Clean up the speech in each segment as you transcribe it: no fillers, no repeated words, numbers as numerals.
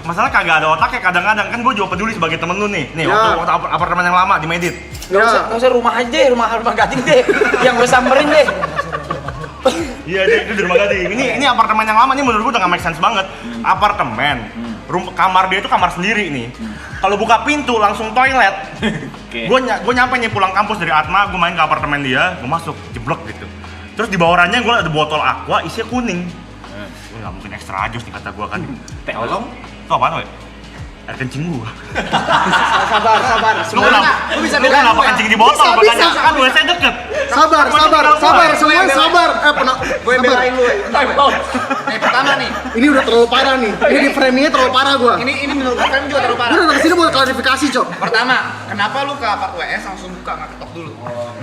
Masalah kagak ada otaknya kadang-kadang kan gue juga peduli sebagai temen lu nih. Nih waktu apartemen yang lama di Medit. Nggak usah rumah aja deh, rumah gading deh. Yang gue samperin deh. Iya itu di rumah gading. Ini apartemen yang lama nih menurut gue udah gak make sense banget. Apartemen, kamar dia itu kamar sendiri nih. Kalau buka pintu langsung toilet. Gue nyampe nih pulang kampus dari Atma, gue main ke apartemen dia, gue masuk jeblok gitu. Terus di bawah ranjang gue ada botol aqua isinya kuning. Nggak mungkin extra jus nih kata gue kan. Tolong. Itu apaan weh? Air kencing gua. Sabar. Lu bisa bilang kenapa kencing di botol? Makanya kan WC deket. Sabar. Semua sabar. Gue belain lu. Nih pertama nih. Ini udah terlalu parah nih. Ini di framingnya terlalu parah gua. Ini menurut gue frame juga terlalu parah. Gue datang kesini buat klarifikasi, Cok. Pertama, kenapa lu ke apart WS langsung buka nggak ketok dulu?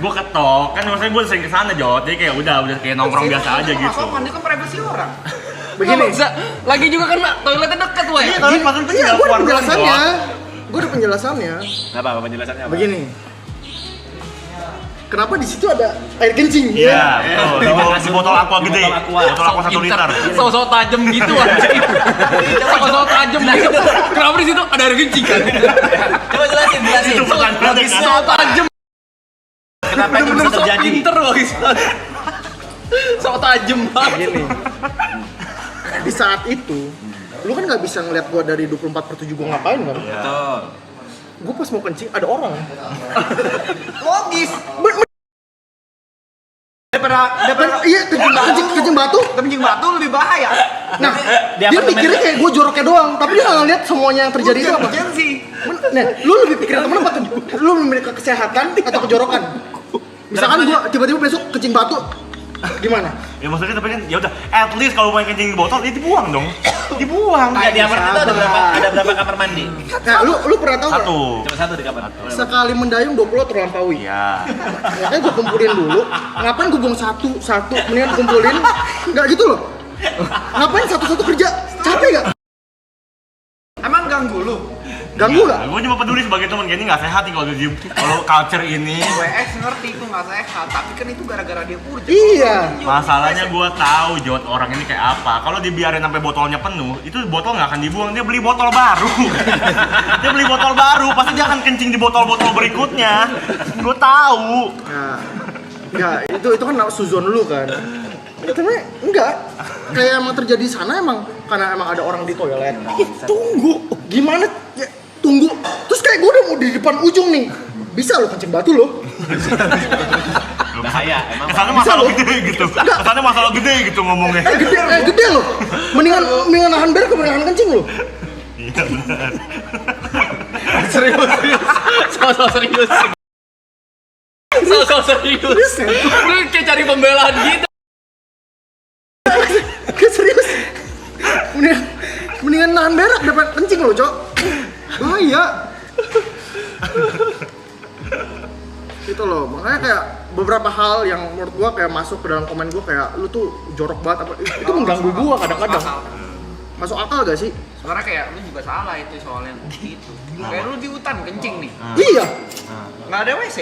Gua ketok, kan maksudnya gua sering kesana Jot. Jadi kayak udah kayak nongkrong biasa aja gitu. Sopan, dia kan privasi orang. Begini. Lagi juga kan toiletnya deket, weh. Iya, tapi pas itu tinggal Gue ada keluar penjelasannya. Gue ada penjelasannya. Apa penjelasannya? Begini. Kenapa di situ ada air kencing? Iya, betul. Di botol aqua gede. Botol aqua 1 liter. Sosok tajem gitu anjing. Sosok tajem gitu. Kenapa di situ ada air kencing kan? Coba jelasin. Itu pertanyaan kan. Sosok tajem. Kenapa itu bisa terjadi? Pinter loh, guys. Sok tajem banget. Gini. Di saat itu, lu kan nggak bisa ngeliat gua dari 24/7 gua ngapain kan? Betul. Gua pas mau kencing ada orang. Logis. Iya, kencing batu. Kencing batu lebih bahaya. Nah, dia mikirnya kayak gua joroknya doang, tapi dia nggak ngeliat semuanya yang terjadi itu apa. Nah, lu lebih pikirin temen apa tuh? Lu memiliki kesehatan atau kejorokan? Misalkan gua tiba-tiba besok kencing batu, gimana? Ya maksudnya tapi kan ya udah at least kalau main kencing di botol itu dibuang dong. Dibuang. Di apart itu ada berapa kamar mandi? Nah, lu pernah tahu nggak? Satu. Cuma satu di kamar. Sekali mendayung 20 terlampaui. Iya. Makanya gue kumpulin dulu. Ngapain gue buang satu? Mendingan kumpulin. Nggak gitu loh. Ngapain satu-satu kerja? Capek nggak? Emang ganggu lu? Ganggu nggak? Gue cuma peduli sebagai teman, kayaknya nggak sehat nih kalau culture ini. WX ngerti itu nggak sehat, tapi kan itu gara-gara dia purja. Iya. Masalahnya gue tahu Jot orang ini kayak apa. Kalau dibiarin sampai botolnya penuh, itu botol nggak akan dibuang. Dia beli botol baru. Dia beli botol baru, pasti dia akan kencing di botol-botol berikutnya. Gue tahu. Nah, enggak, itu kan suzon lu kan. Tapi enggak. Kayak emang terjadi di sana emang karena emang ada orang di toilet. Tunggu. Gimana? Ya, tunggu. Terus kayak gue udah mau di depan ujung nih. Bisa lo kencing batu lo. Bahaya. Emang Kesannya masalah gede gitu. Kesannya masalah gede gitu ngomongnya. Gede lo. Mendingan nahan berak ke nahan kencing lo. Iya benar. Serius. Sosok serius. Lu kayak cari pembelaan gitu. Serius. Mendingan nahan berak daripada kencing lo, Cok. Bahaya. Itu loh, makanya kayak beberapa hal yang menurut gua kayak masuk ke dalam komen gua kayak lu tuh jorok banget apa itu mengganggu gua kadang-kadang. Masuk akal gak sih? sebenarnya kayak lu juga salah itu soalnya gitu. Kayak lu di hutan kencing nih. Iya. Nggak ada WC.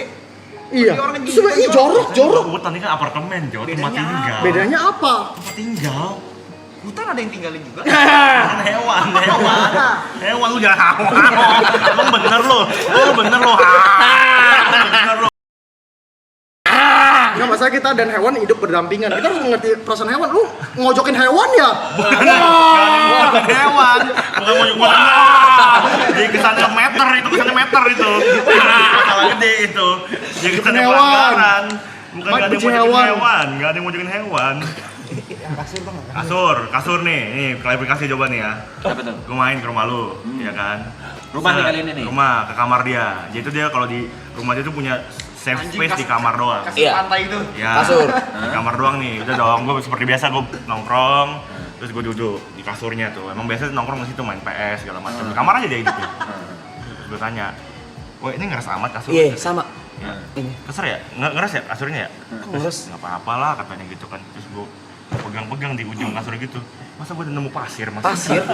Iya. Orang kencing Sebenarnya juga jorok. Hutan ini kan apartemen Jot, tempat Bedanya tinggal. Bedanya apa? Tempat tinggal. Hutan ada yang tinggalin juga. Kan hewan. Hewan lu jangan hawa. Emang bener lo. Bener lo. Bener lo. Enggak masalah kita dan hewan hidup berdampingan. Kita harus mengerti perasaan hewan. Lu ngojokin hewan ya? Bukan hewan. Bukan mau jadi kesannya meter itu. Masalah gede itu. Jadi kesannya Hewan. pelanggaran. Bukan Mat, gak ada yang benci mau hewan. hewan. Gak ada yang mau hewan. Kasur nih klarifikasi coba nih ya. Apa tuh? Gue main ke rumah lu, ya kan? Rumah nih kali ini nih. Rumah, ke kamar dia. Jadi itu dia kalau di rumah dia tuh punya safe space di kamar doang. Kasur Iya. pantai itu. Ya, Kasur. di kamar doang nih, udah dong. Gue seperti biasa gue nongkrong, terus gue duduk di kasurnya tuh. Emang biasa nongkrong di situ main PS segala macam. Di kamar aja dia hidupnya. Terus gue tanya, "Woi, ini ngeres amat kasur?" Iya, sama. Ya. Ini. Keser ya? Ngeres ya kasurnya ya? Ngeres. Nggak apa-apa lah katanya gitu kan. Terus gue pegang-pegang di ujung kasur gitu. Masa gue udah nemu pasir? Pasir.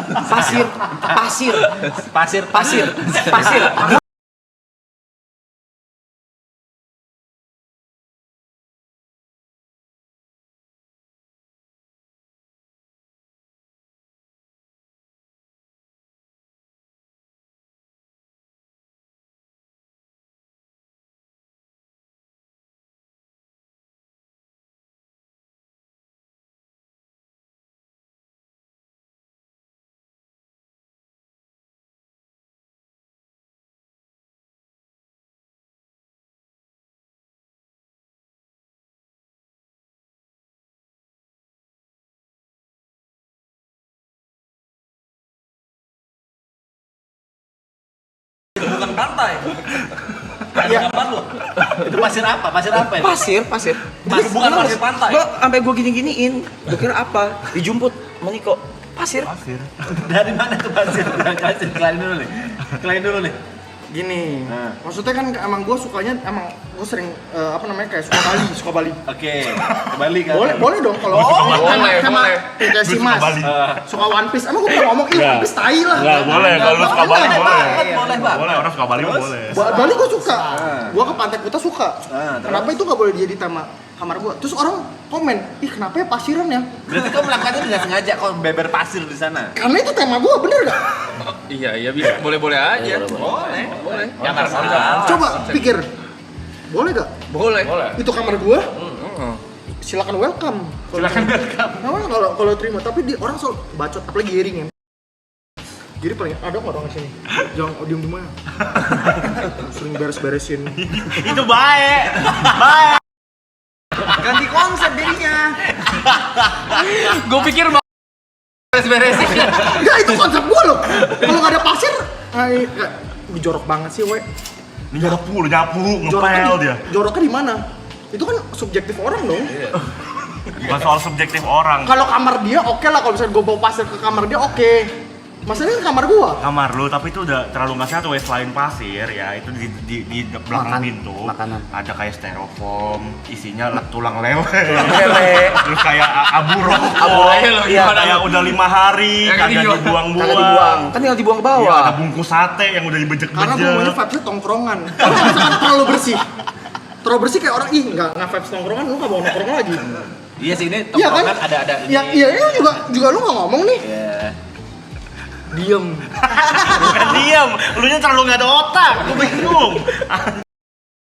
Bukan pantai. Ada Iya. gambar lu. Itu pasir apa? Pasir apa ya? Pasir. Bukan pasir pantai. Gua sampai gua gini-giniin. Gua kira apa? Dijumput sama Niko. Pasir. Dari mana tuh pasir? Kasih kelain dulu nih. Kelain dulu nih. Gini, Nah. maksudnya kan emang gue sukanya, emang gue sering kayak suka Bali. Oke, kembali kan. Boleh dong kalau boleh. kayak si Suka Mas Bali. suka One Piece. Emang gue pernah ngomong One Piece tai lah. Enggak boleh, kalau lu suka Bali boleh. Boleh, Pak. Boleh, orang suka Bali mah boleh. Bali gue suka. Gue ke Pantai Kuta suka. Terus? Kenapa itu nggak boleh jadi tema kamar gue? Terus orang komen, ih kenapa ya pasiran ya? Berarti kau melakukannya dengan sengaja kau beber pasir di sana. Karena itu tema gue, bener gak? Iya bisa. Boleh aja. Boleh. Ya nggak Coba pikir, boleh gak? Boleh. Itu kamar gue, silakan welcome. Silakan welcome. Nah, kalau terima, tapi orang selalu bacot, apalagi Giring ya. Giri paling ada nggak orang sini? Jangan diem di mana? Sering beres-beresin. Itu baik. Baik. Ganti konsep dirinya. Gue pikir mau beres-beresin. Enggak, itu konsep gua loh. Kalau nggak ada pasir, jorok banget sih, we. Nyapu, Joroknya ngepel dia. Joroknya di mana? Itu kan subjektif orang dong. Bukan soal subjektif orang. Kalau kamar dia oke lah, kalau misalnya gua bawa pasir ke kamar dia oke. Masalahnya kamar gua. Kamar lu, tapi itu udah terlalu nggak sehat wes. Selain pasir ya, itu di belakang pintu makanan. ada kayak styrofoam, isinya tulang lele. Lele. Terus kayak abu rokok. lele, Iya, gimana kayak lu? udah 5 hari Yang kagak dijual. dibuang-buang. Kagak dibuang. Kan tinggal dibuang ke Iya, bawah. ada bungkus sate yang udah Karena gua maunya dibejek-bejek. vibes-nya tongkrongan. Kalau misalkan terlalu bersih. Terlalu bersih kayak orang, ih nggak vibes tongkrongan, lu nggak mau nongkrong lagi. Iya sih ini Iya kan? tongkrongan ada ini. Iya, ini juga lu nggak ngomong nih. Iya. Diem. Bukan diam, lu nya terlalu nggak ada otak. Gua bingung.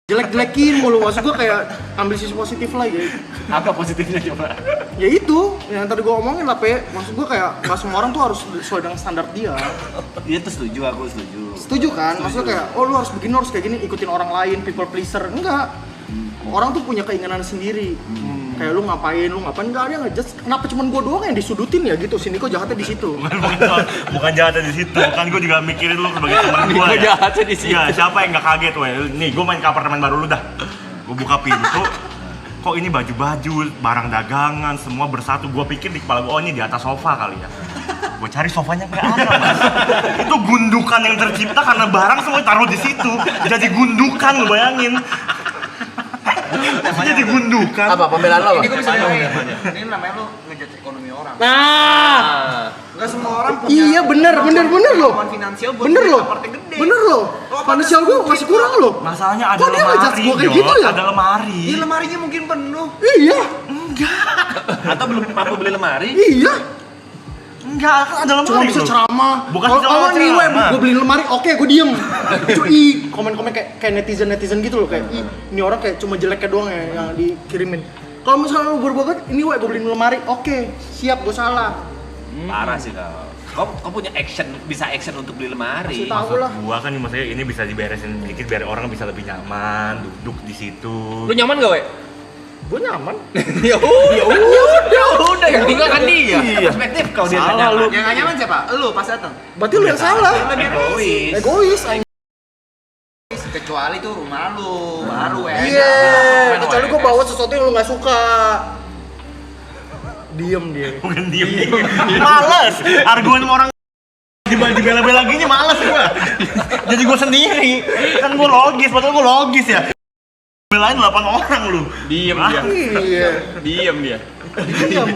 Jelek-jelekin mulu, maksud gua kayak ambil sisi positif lah ya. Apa positifnya coba? Ya itu, yang tadi gua omongin lah, Pe. Maksud gua kayak nggak semua orang tuh harus sesuai dengan standar dia. Iya tuh setuju, aku setuju. Setuju kan? Maksudnya kayak, oh lu harus begini, harus kayak gini, ikutin orang lain, people pleaser. Enggak. Orang tuh punya keinginan sendiri. Kayak lu ngapain, enggak ada yang ngejudge. Kenapa cuman gua doang yang disudutin ya gitu? Sini kok jahatnya di situ. Bukan jahatnya di situ, kan gue juga mikirin lu sebagai teman gue ya. jahatnya di situ. Iya, siapa yang nggak kaget weh? Nih, gue main ke apartemen baru lu dah. Gue buka pintu, kok ini baju-baju, barang dagangan, semua bersatu. Gue pikir di kepala gue, oh ini di atas sofa kali ya. Gue cari sofanya nggak ada, Mas. Itu gundukan yang tercipta karena barang semua taruh di situ. Jadi gundukan, lu bayangin. Jadi gundukan. Apa pembelaan lo? Ini gue bisa bilang, ini namanya lu ngejudge ekonomi orang. Nah, Enggak semua orang punya iya bener loh. kemampuan finansial buat Bener beli loh. apartemen gede. Bener loh. Finansial gua masih kurang loh. Masalahnya ada Kok dia ngejudge lemari, gua kayak Jod. gitu ya? Ada lemari. Di lemarinya mungkin penuh. Iya, Atau belum mampu beli lemari? iya. Enggak, kan ada lemari. Cuma bisa loh. ceramah. Bukan Kalau ceramah. nih gue beliin lemari, oke gue diem. Cuy, komen-komen kayak netizen gitu loh, kayak ih, ini orang kayak cuma jeleknya doang ya yang dikirimin. Kalau misalnya lu berbakat, ini gue beliin lemari, oke, siap gue salah. Parah sih kau. Kau punya bisa action untuk beli lemari. Kasih tahu lah. Gua kan maksudnya ini bisa diberesin dikit biar orang bisa lebih nyaman, duduk di situ. Lu nyaman gak, we? Gue nyaman. Ya udah, yang tinggal kan dia. Perspektif kau dia Salah nanya. lu. Yang gak nyaman siapa? Lu pas datang. Berarti lu yang salah. Egois. Egois. Kecuali tuh rumah lu, baru enak. Iya, kecuali gue bawa sesuatu yang lu nggak suka. Diem dia. Bukan diem. Males. Argumen orang dibela-bela gini males gua. Jadi gua sendiri. Kan gua logis, padahal gua logis ya. Belain 8 orang lu. Diem Hah? dia. Iya. Diem dia. Diam.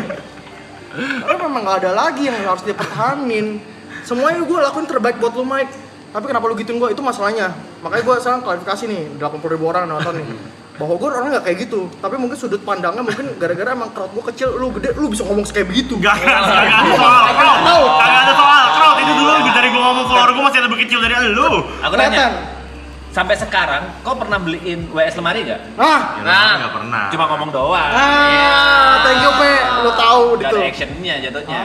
Karena memang nggak ada lagi yang harus dipertahanin. Semuanya gue lakuin terbaik buat lu, Mike. Tapi kenapa lu gituin gue? Itu masalahnya. Makanya gue sekarang klarifikasi nih, 80.000 orang nonton nih. Bahwa gue orangnya nggak kayak gitu. Tapi mungkin sudut pandangnya mungkin gara-gara emang crowd gue kecil, lu gede, lu bisa ngomong kayak begitu. Gak ada soal. Kagak ada soal. Crowd itu dulu dari gua ngomong keluar gua masih lebih kecil dari lu. Aku nanya. Sampai sekarang, kau pernah beliin WS lemari nggak? Ah, Enggak pernah. Cuma ngomong doang. thank you, Pe. Lu tahu Gak gitu. ada actionnya jatuhnya.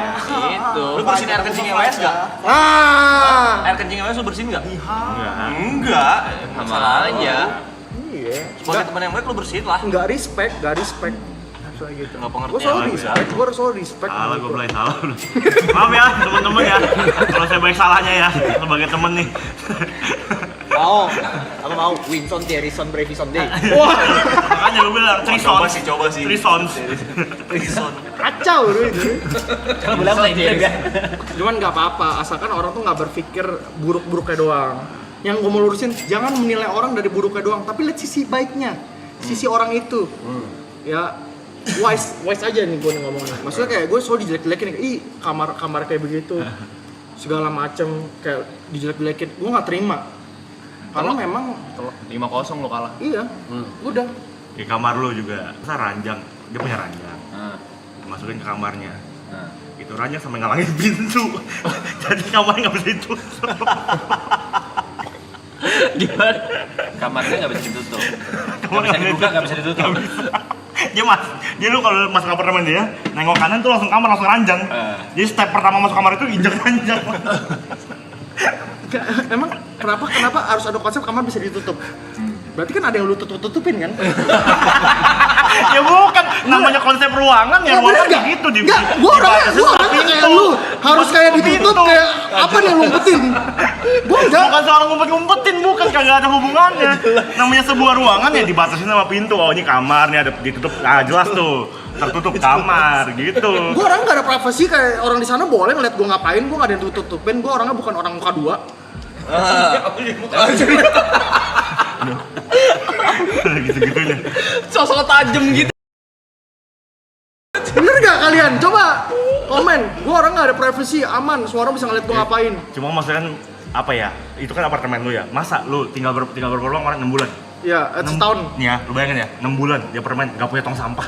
Itu. Lu bersihin air kencingnya WS gak? Ah, Air kencingnya WS lu bersihin gak? Enggak. Sama aja. iya. Sebagai teman yang baik lu bersihin lah. Nggak respect. Soalnya gitu. Nggak Gue pengertian selalu lah, respect, gue selalu respect. Salah gitu. gua mulai salah. Maaf ya teman-teman ya. Kalau saya baik salahnya ya sebagai temen nih. Apa mau? Winson, Thierryson, Brevison Day. Makanya gue bilang Coba sih. Trisons. Kacau lu itu. Kalau bilang ya. Cuman nggak apa-apa, asalkan orang tuh nggak berpikir buruk-buruknya doang. Yang gue mau lurusin, jangan menilai orang dari buruknya doang, tapi lihat sisi baiknya, sisi orang itu. Ya, wise aja nih gue nih ngomongnya. Maksudnya kayak gue selalu dijelek-jelekin, ih kamar kayak begitu, segala macem kayak dijelek-jelekin, gue nggak terima. Karena memang 5-0 lo kalah. iya, udah. Di kamar lu juga, masa ranjang, dia punya ranjang. Masukin ke kamarnya. Itu ranjang sampai ngalangin pintu. Jadi kamarnya nggak bisa ditutup. Gimana? Kamarnya nggak bisa ditutup. Nggak bisa dibuka, nggak bisa ditutup. Dia lu kalau masuk apartemen dia, nengok kanan tuh langsung kamar, langsung ranjang. Jadi step pertama masuk kamar itu injak ranjang. Emang kenapa harus ada konsep kamar bisa ditutup? Berarti kan ada yang lu tutupin kan? Ya bukan, namanya konsep ruangan ya, ruangan gitu di Gua orangnya kayak lu, harus kayak ditutup kayak apa nih lu ngumpetin? Gua enggak. Bukan soal ngumpet-ngumpetin, bukan, kagak ada hubungannya. Namanya sebuah ruangan ya dibatasi sama pintu. Oh ini kamar nih ada ditutup, jelas tuh tertutup kamar gitu. Gua orang nggak ada privasi kayak orang di sana boleh ngeliat gua ngapain, gua nggak ada yang tutupin. Gua orangnya bukan orang muka dua. Gitu-gitunya. Sosok tajam gitu. Bener gak kalian? Coba komen. Gua orang nggak ada privasi, aman. Semua orang bisa ngeliat gua ngapain. Cuma maksudnya kan apa ya? Itu kan apartemen lu ya. Masa lu tinggal berapa lama orang 6 bulan? Ya, setahun. Nih ya, lu bayangin ya, 6 bulan di apartemen nggak punya tong sampah.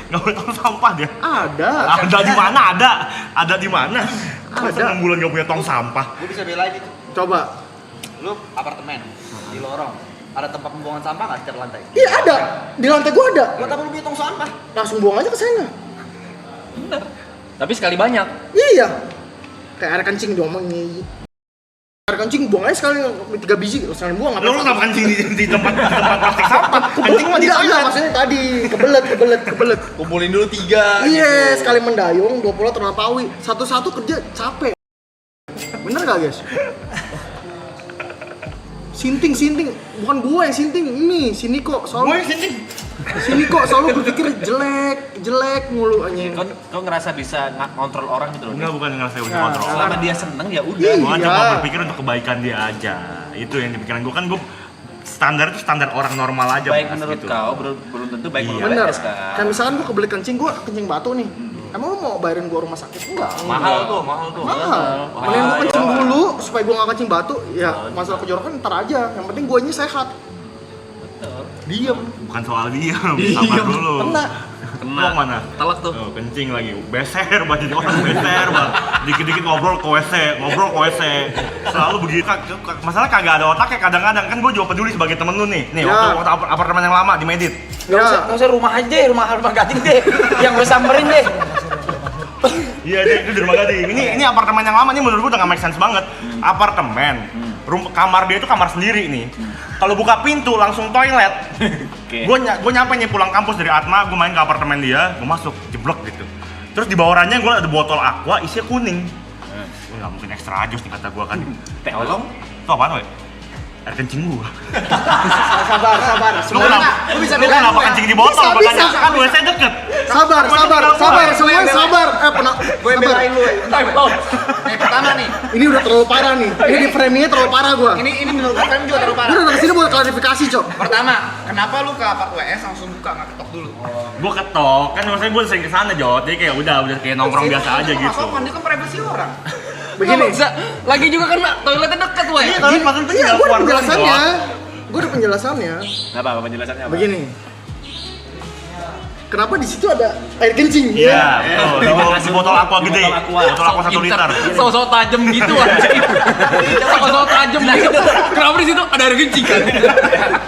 Nggak punya tong sampah dia. Ada. Ada di mana? Ada di mana? Masa Ada. 6 bulan nggak punya tong sampah? Gue bisa belain itu. Coba. Lu apartemen di lorong. Ada tempat pembuangan sampah nggak setiap lantai? Iya ada. Di lantai gua ada. Buat apa lu punya tong sampah? Langsung buang aja ke sana. Tapi sekali banyak. Iya. Kayak air kencing diomong nih. Air kencing buang aja sekali 3 biji, sekalian buang Lu kenapa kencing di tempat plastik sampah? Kencing mah di Enggak, toilet. maksudnya tadi kebelet. Kumpulin dulu 3. Iya, sekali mendayung, 20 terlampaui. Satu-satu kerja capek. Bener gak guys? Sinting, bukan gua yang sinting, ini si Niko Gue soalnya kencing. si Niko selalu berpikir jelek mulu anjing. Kau ngerasa bisa ngontrol orang gitu loh? Enggak, bukan ngerasa bisa Nah, kontrol. Selama dia seneng ya udah. Iya. Gua coba berpikir untuk kebaikan dia aja. Itu yang dipikiran gua, kan gua standar itu standar orang normal aja. Baik Mas, menurut gitu. kau, belum tentu baik Iya. menurut Bener. WS kan. Kayak misalkan gua kebelet kencing, gua kencing batu nih. Emang lu mau bayarin gua rumah sakit? Enggak. Mahal tuh. Mahal. Mending gua kencing dulu supaya gua gak kencing batu. Ya masalah kejorokan ntar aja. Yang penting guanya sehat. Diem. Bukan soal dia, sabar dulu. Kena. Mau mana? Telak tuh. Oh, kencing lagi, beser banget jadi orang beser banget. Dikit-dikit ngobrol ke WC. Selalu begitu. Masalah kagak ada otaknya kadang-kadang, kan gue juga peduli sebagai temen lu nih. Nih, Ya. waktu apartemen yang lama di Medit. Nggak usah rumah aja deh, rumah gading deh. Yang gue samperin deh. Iya, itu di rumah gading. Ini apartemen yang lama nih menurut gue udah gak make sense banget. Apartemen, kamar dia itu kamar sendiri nih. Kalau buka pintu langsung toilet. Oke. Gue nyampe nih pulang kampus dari Atma, gue main ke apartemen dia, gue masuk jeblok gitu. Terus di bawah ranjang gue ada botol aqua isinya kuning. Gue nggak mungkin extra jus nih kata gue kan. Tolong. Itu apaan, we? Air kencing gue. Sabar. Lu kenapa kencing di botol? Gue tanya, kan WC deket. Sabar. Semuanya sabar. Gue belain lu. Pertama nih, Ini udah terlalu parah nih. Ini di framingnya terlalu parah gua. ini menurut gue juga terlalu Gue parah. datang kesini buat klarifikasi, Cok. Pertama, kenapa lu ke apart WS langsung buka nggak ketok dulu? Gue ketok, kan maksudnya gue sering kesana Jod. Jadi kayak udah kayak nongkrong biasa aja gitu. Sopan, dia kan privasi orang. Begini. Lagi juga kan toiletnya dekat, woy. Iya, tapi maksudnya Iya, tinggal gue ada keluar doang, penjelasannya. Jod. Gue ada penjelasannya. Apa penjelasannya apa? Begini. Kenapa di situ ada air kencing? Iya, betul. Di botol aqua gede. Botol aqua 1 liter. Sosok tajam gitu anjing. Sosok tajam gitu. Kenapa di situ ada air kencing kan?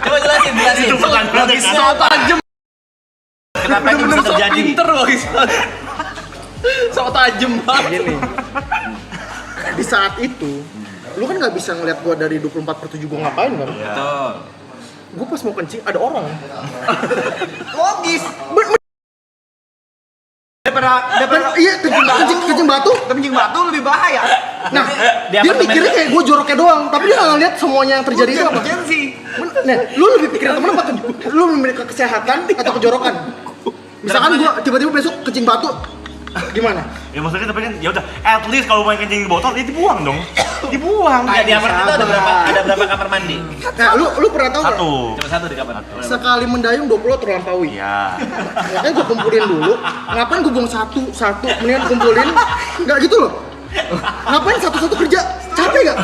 Coba jelasin. Itu pertanyaannya kan. Sosok tajam. Kenapa itu bisa Sok terjadi? pinter loh, guys. Sok tajam banget. Begini. Di saat itu, lu kan nggak bisa ngeliat gue dari 24/7 gue ngapain kan? Betul. Gue pas mau kencing ada orang. Logis. Daripada Iya, kencing batu. kencing batu lebih bahaya. Nah, Di dia apartemen. mikirnya kayak gue joroknya doang, tapi dia nggak ngeliat semuanya yang terjadi itu apa. Urgensi. Nah, lu lebih pikirin temen apa? Lu lebih mikirin ke kesehatan atau kejorokan? Misalkan gue tiba-tiba besok kencing batu, gimana? Ya maksudnya tapi kan ya udah at least kalau main kencing di botol itu dibuang dong. Dibuang. Ya, di apartemen itu ada berapa kamar mandi? Nah, lu pernah tahu nggak? Satu. Cuma satu di kamar. Sekali mendayung 20 terlampaui. Iya. Makanya gue kumpulin dulu. Ngapain gue buang satu, mendingan kumpulin. Nggak gitu loh. Ngapain satu-satu kerja? Capek nggak?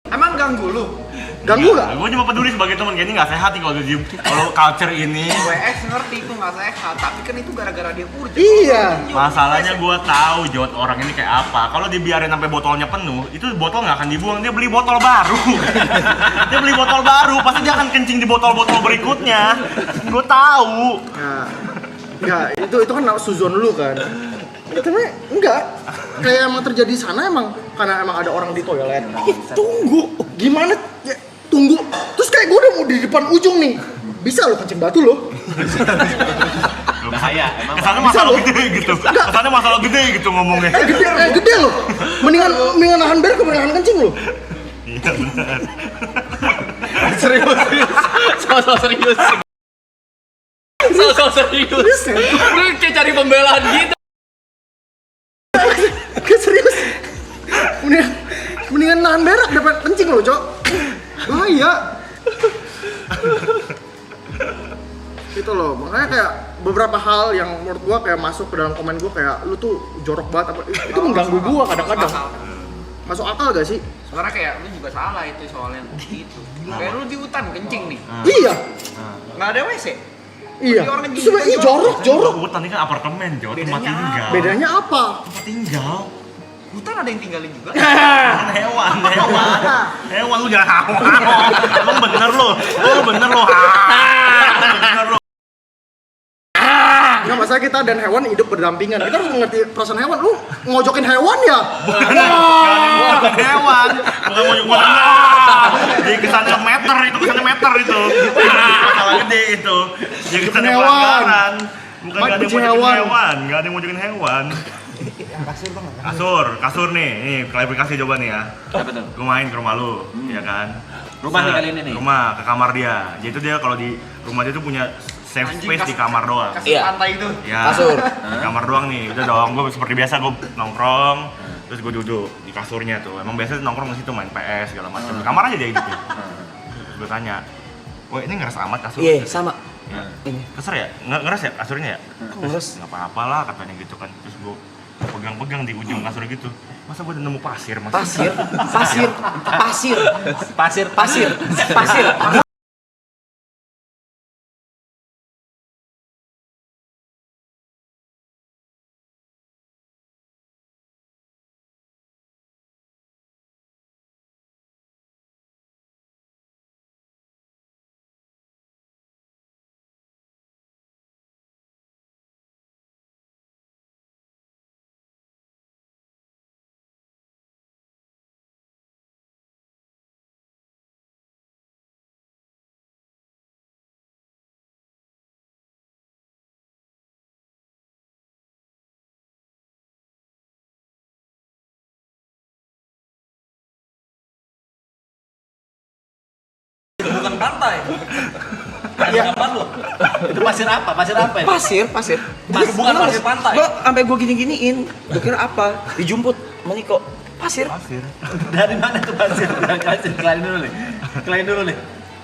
Emang ganggu lu? Ganggu nggak? Gue cuma peduli sebagai teman, kayaknya nggak sehat nih kalau culture ini. WS ngerti itu nggak sehat, tapi kan itu gara-gara dia urgent. Iya. Masalahnya gue tahu Jod orang ini kayak apa. Kalau dibiarin sampai botolnya penuh, itu botol nggak akan dibuang. Dia beli botol baru. Dia beli botol baru, pasti dia akan kencing di botol-botol berikutnya. Gue tahu. Nah, enggak, itu kan suzon lu kan. Tapi enggak. Kayak emang terjadi di sana emang karena emang ada orang di toilet. Tunggu. Gimana? Ya, tunggu. Terus kayak gue udah mau di depan ujung nih. Bisa lo kencing batu lo. Bahaya, emang. Kesannya Bisa masalah loh. gede gitu. Kesannya masalah gede gitu ngomongnya. Gede lo. Mendingan nahan berak ke nahan kencing lo. Iya benar. Serius. So serius. So serius. Lu kayak cari pembelaan gitu. Kayak serius. Mendingan nahan berak daripada kencing lo, Cok. Bahaya. Gitu loh, makanya kayak beberapa hal yang menurut gua kayak masuk ke dalam komen gua kayak lu tuh jorok banget apa itu mengganggu gua kadang-kadang. Masuk akal gak sih? Sebenarnya kayak lu juga salah itu soalnya gitu. Kayak lu di hutan kencing nih, Iya. nggak ada WC. Iya. Orang kencing Sebenarnya kan jorok. Hutan ini kan apartemen, Jod, tempat Bedanya tinggal. Bedanya apa? Tempat tinggal. Hutan ada yang tinggalin juga. Kan hewan. Hewan lu jangan hawa. Emang bener lo. Lu bener lo. Bener lo. Nggak masalah kita dan hewan hidup berdampingan. Kita harus mengerti perasaan hewan. Lu ngojokin hewan ya? Bukan hewan. Bukan mau jadi kesannya meter itu. Masalah gede itu. Jadi kesannya Hewan. pelanggaran. Bukan Mike nggak ada yang benci mau hewan. hewan. Nggak ada yang mau hewan. Kasur nih klarifikasi coba nih ya. Apa tuh? Gue main ke rumah lu, ya kan? Rumah nih kali ini nih. Rumah ke kamar dia. Jadi itu dia kalau di rumah dia tuh punya safe space di kamar doang. Kasih Iya. pantai itu. Ya, Kasur. di kamar doang nih. Udah dong, gue seperti biasa gue nongkrong, terus gue duduk di kasurnya tuh. Emang biasa nongkrong di situ main PS segala macam. Di kamar aja dia hidupnya. Terus gue tanya, "Woi, ini ngeres amat kasur?" Iya, sama. Ya. Ini. Keser ya? Ngeres ya kasurnya ya? Ngeres. Nggak apa-apa lah katanya gitu kan. Terus gue pegang-pegang di ujung kasur gitu. Masa gue udah nemu pasir? Pasir. Bukan pantai. Itu pasir apa? Pasir apa ya? Pasir. Bukan pasir pantai. Gua sampai gua gini-giniin. Gua kira apa? Dijumput. Mani kok pasir. Dari mana tuh pasir? Pasir, kelain dulu nih.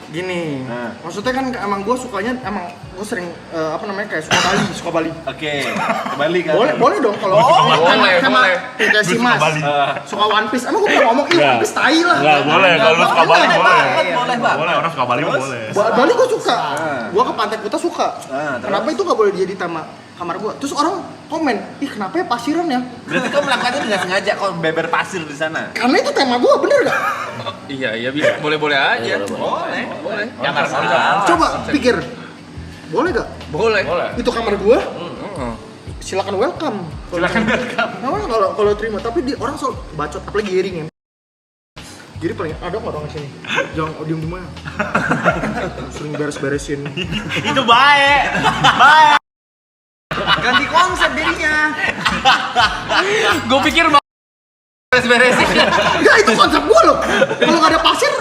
Gini. Maksudnya kan emang gue sukanya gue sering kayak suka Bali. Oke, kembali kan. Boleh dong kalau boleh. kayak si Suka Mas Bali. suka One Piece. Emang gue pernah ngomong One Piece tai lah. Nggak boleh, kalau lu suka Bali boleh. Boleh, Bang. Boleh, orang suka Bali mah boleh. Bali gue suka. Gue ke Pantai Kuta suka. Kenapa itu nggak boleh jadi tema kamar gue? Terus orang komen, ih kenapa ya pasiran ya? Berarti kau melakukannya dengan sengaja kau beber pasir di sana. Karena itu tema gue, bener gak? Iya bisa. Boleh Iya, aja. Boleh. Jangan salah. Coba pikir, boleh gak? Boleh. Itu kamar gue, silakan welcome. Kalau terima, tapi orang selalu bacot, apalagi Giring ya. Giri paling ada nggak orang sini? Jangan diem di mana? Sering beres-beresin. Itu baik. Ganti konsep jadinya. Gue pikir beres-beresin. Ya itu konsep gua loh. Kalau nggak ada pasir,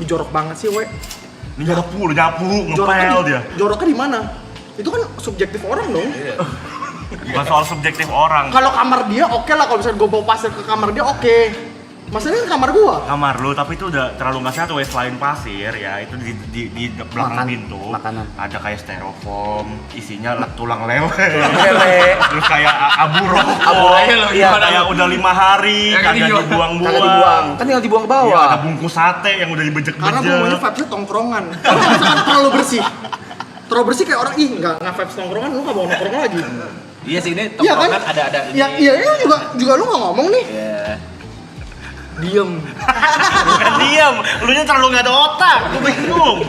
jorok banget sih, we. Nyapu, ngepel Joroknya dia. Joroknya di mana? Itu kan subjektif orang dong. Bukan soal subjektif orang. Kalau kamar dia oke lah, kalau misalnya gua bawa pasir ke kamar dia oke. Masalahnya kan kamar gua. Kamar lu, tapi itu udah terlalu nggak sehat weh. Selain pasir ya, itu di belakang pintu makanan. ada kayak styrofoam, isinya tulang lele. lele. Terus kayak abu rokok. Iya, Kayak udah 5 hari Yang kagak dijual. dibuang-buang. Kagak dibuang. Kan tinggal dibuang ke Iya, bawah. ada bungkus sate yang udah Karena dibejek-bejek. gua maunya vibes-nya tongkrongan. Kalau misalkan terlalu bersih. Terlalu bersih kayak orang, ih nggak vibes tongkrongan, lu nggak mau nongkrong lagi. Iya sih, ini Iya kan? tongkrongan ada ini. Ya, iya ini juga lu nggak ngomong nih. Iya. Diem. Bukan diam, lu nya terlalu nggak ada otak. Gue bingung.